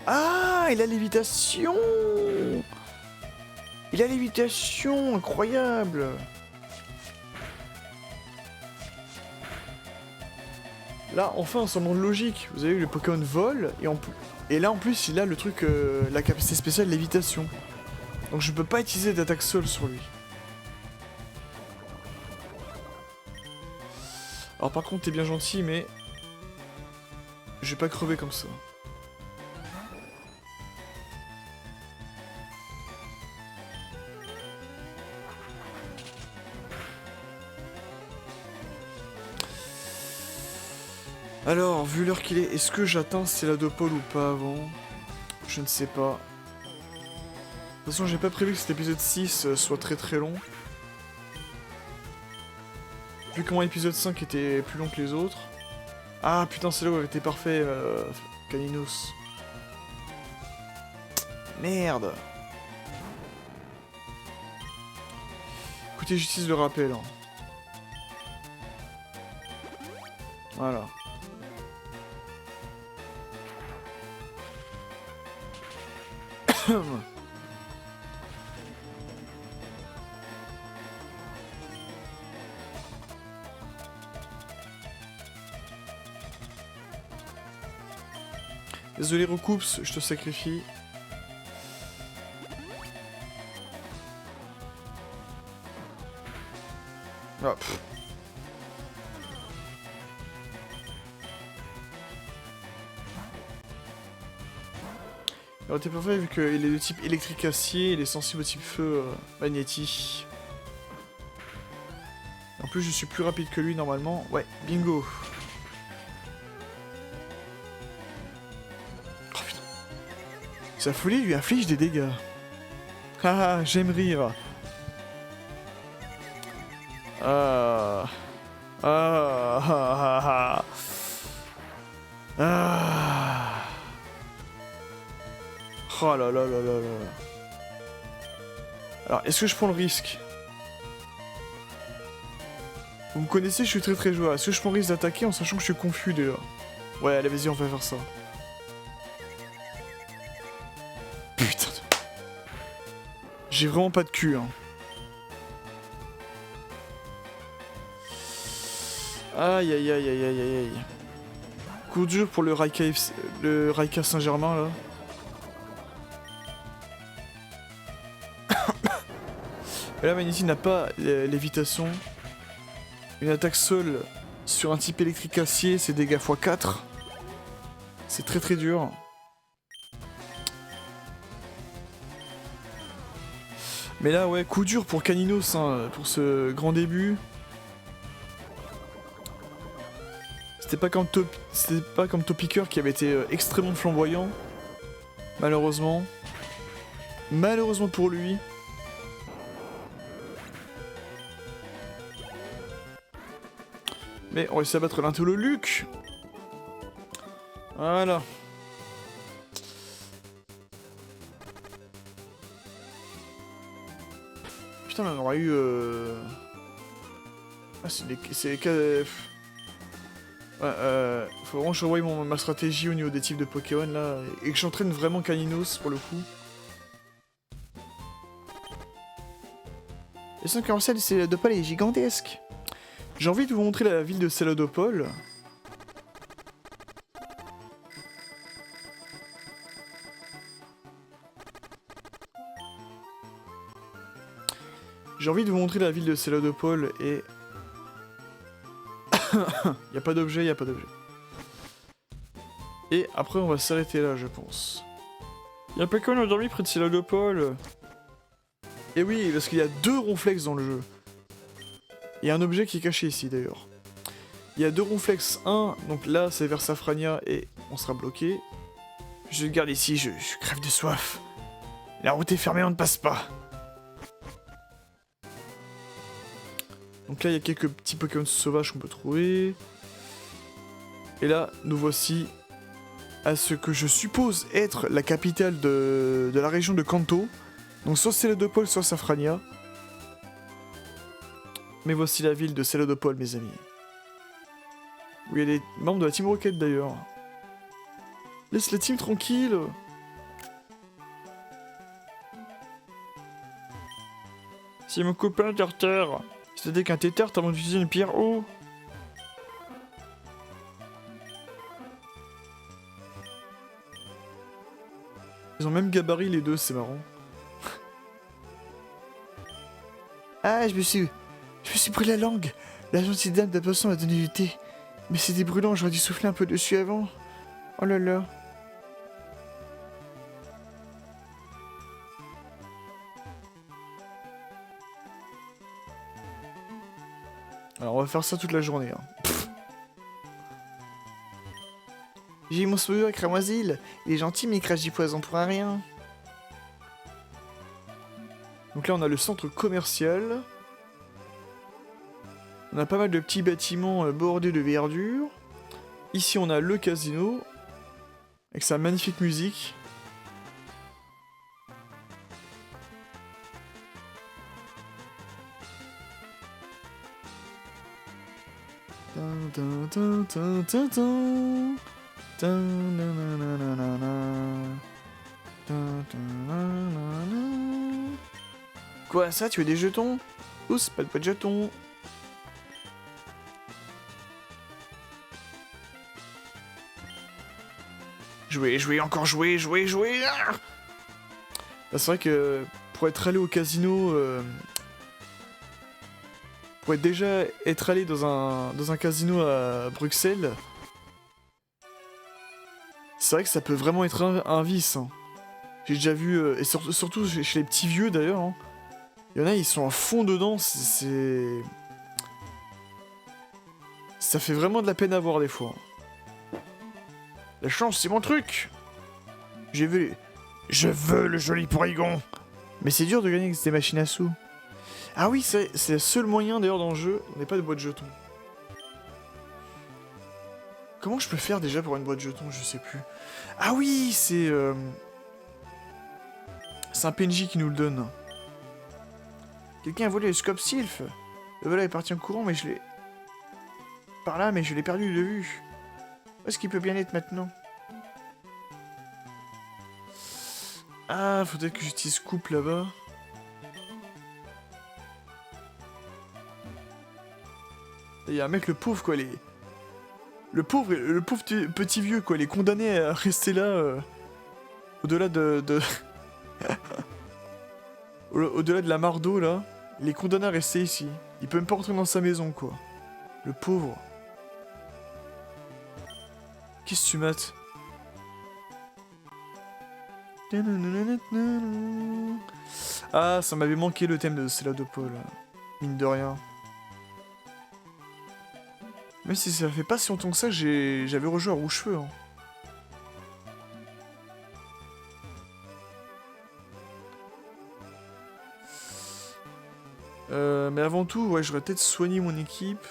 Ah, il a lévitation. Il a lévitation, incroyable. Là, enfin, un semblant de logique. Vous avez vu, le Pokémon vole, et là, en plus, il a le truc, la capacité spéciale lévitation. Donc je peux pas utiliser d'attaque sol sur lui. Alors par contre, t'es bien gentil, mais... je vais pas crever comme ça. Alors, vu l'heure qu'il est, est-ce que j'atteins Céladopole ou pas avant? Je ne sais pas. De toute façon, j'ai pas prévu que cet épisode 6 soit très très long. Vu comment l'épisode 5 était plus long que les autres. Ah putain, c'est là où avait été parfait, Caninos. Merde. Écoutez, j'utilise le rappel. Hein. Voilà. Désolé, Recoups, je te sacrifie. Ah, il aurait été parfait vu qu'il est de type électrique acier, il est sensible au type feu magnétique. En plus, je suis plus rapide que lui normalement. Ouais, bingo. Oh putain. Sa folie lui inflige des dégâts. Haha, j'aime rire. Ah. Ah. Ah. Ah. Ah. Oh là là là là là. Alors, est-ce que je prends le risque? Vous me connaissez, je suis très très joueur. Est-ce que je prends le risque d'attaquer en sachant que je suis confus déjà? Ouais, allez, vas-y, on va faire ça. Putain de... J'ai vraiment pas de cul, hein. Aïe aïe aïe aïe aïe aïe aïe. Coup dur pour le Raika Saint-Germain, là. Et là, Magnéti n'a pas lévitation. Une attaque seule sur un type électrique acier, c'est dégâts x4. C'est très très dur. Mais là, ouais, coup dur pour Caninos, hein, pour ce grand début. C'était pas comme Topicker qui avait été extrêmement flamboyant. Malheureusement. Malheureusement pour lui. Mais on réussit à battre l'intello Luc. Voilà. Putain, on aurait eu... Ah, c'est des cas... Ouais, faut vraiment que je revoie ma stratégie au niveau des types de Pokémon, là, et que j'entraîne vraiment Caninos, pour le coup. Le centre commercial de Célodopole est gigantesque. J'ai envie de vous montrer la ville de Célodopole. J'ai envie de vous montrer la ville de Célodopole et... y a pas d'objet, y a pas d'objet. Et après on va s'arrêter là, je pense. Y a pas qu'on a dormi près de Célodopole. Et oui, parce qu'il y a 2 ronflex dans le jeu. Il y a un objet qui est caché ici d'ailleurs. Il y a 2 ronflex, un, donc là c'est vers Safrania et on sera bloqué. Je le garde ici, je crève de soif. La route est fermée, on ne passe pas. Donc là il y a quelques petits Pokémon sauvages qu'on peut trouver. Et là nous voici à ce que je suppose être la capitale de la région de Kanto. Donc soit Célodopole, soit Safrania. Mais voici la ville de Célodopole, mes amis. Où il y a les membres de la Team Rocket, d'ailleurs. Laisse la team tranquille. C'est mon copain Tartar. C'est-à-dire qu'un tétard, t'as utilisé une pierre haut. Ils ont même gabarit les deux, c'est marrant. Ah, je me suis pris la langue. La gentille dame de poisson m'a donné du thé. Mais c'était brûlant, j'aurais dû souffler un peu dessus avant. Oh là là. Alors on va faire ça toute la journée. Hein. J'ai eu mon sourire avec Ramoisil. Il est gentil, mais il crache du poison pour un rien. Donc là on a le centre commercial. On a pas mal de petits bâtiments bordés de verdure. Ici on a le casino. Avec sa magnifique musique. Quoi, ça, tu veux des jetons? Ouh, c'est pas de jetons. Jouer, encore jouer. Ah bah, c'est vrai que pour être allé au casino... pour être déjà être allé dans un casino à Bruxelles... C'est vrai que ça peut vraiment être un vice. Hein. J'ai déjà vu... et surtout chez les petits vieux d'ailleurs. Hein. Il y en a, ils sont à fond dedans, c'est... Ça fait vraiment de la peine à voir des fois. La chance, c'est mon truc. Je veux le joli Porygon. Mais c'est dur de gagner avec des machines à sous. Ah oui, c'est le seul moyen d'ailleurs dans le jeu. On n'est pas de boîte de jetons. Comment je peux faire déjà pour une boîte de jetons? Je sais plus. Ah oui, c'est un PNJ qui nous le donne. Quelqu'un a volé le scope Sylph. Le voilà est parti en courant, mais je l'ai... Par là, mais je l'ai perdu de vue. Où est-ce qu'il peut bien être maintenant? Ah, faudrait que j'utilise coupe là-bas. Il y a un mec, le pauvre, quoi, le pauvre petit vieux, quoi, il est condamné à rester là, au-delà de... au-delà de la mare d'eau, là. Il est condamné à rester ici. Il peut même pas rentrer dans sa maison, quoi. Le pauvre. Qu'est-ce que tu mates? Ah, ça m'avait manqué le thème de Céladopole. Mine de rien. Même si ça fait pas si longtemps que ça, j'avais rejoué à Rouge-Feu. Hein. Mais avant tout, ouais, j'aurais peut-être soigné mon équipe.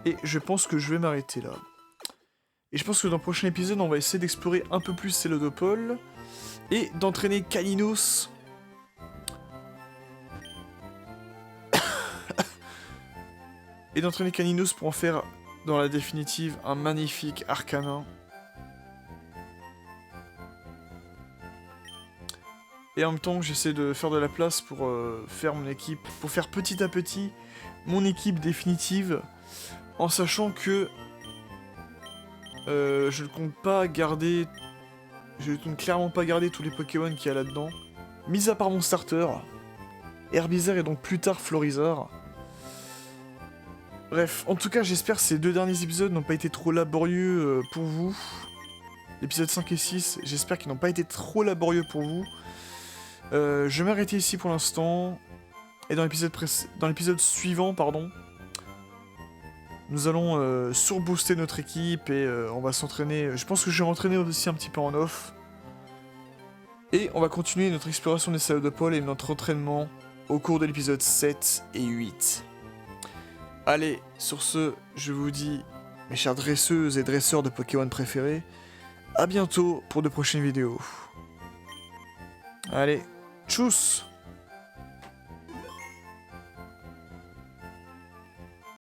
Et je pense que je vais m'arrêter là. Et je pense que dans le prochain épisode, on va essayer d'explorer un peu plus Célodopole. Et d'entraîner Kalinos. Et d'entraîner Kalinos pour en faire, dans la définitive, un magnifique Arcanin. Et en même temps, j'essaie de faire de la place pour faire mon équipe, pour faire petit à petit mon équipe définitive, en sachant que je ne compte pas garder, je ne compte clairement pas garder tous les Pokémon qu'il y a là-dedans, mis à part mon starter, Herbizarre et donc plus tard Florizarre. Bref, en tout cas, j'espère que ces deux derniers épisodes n'ont pas été trop laborieux pour vous. L'épisode 5 et 6, j'espère qu'ils n'ont pas été trop laborieux pour vous. Je vais m'arrêter ici pour l'instant. Et dans l'épisode suivant, pardon, nous allons surbooster notre équipe et on va s'entraîner. Je pense que je vais m'entraîner aussi un petit peu en off. Et on va continuer notre exploration des Céladopole et notre entraînement au cours de l'épisode 7 et 8. Allez, sur ce, je vous dis, mes chères dresseuses et dresseurs de Pokémon préférés, à bientôt pour de prochaines vidéos. Allez, tchuss!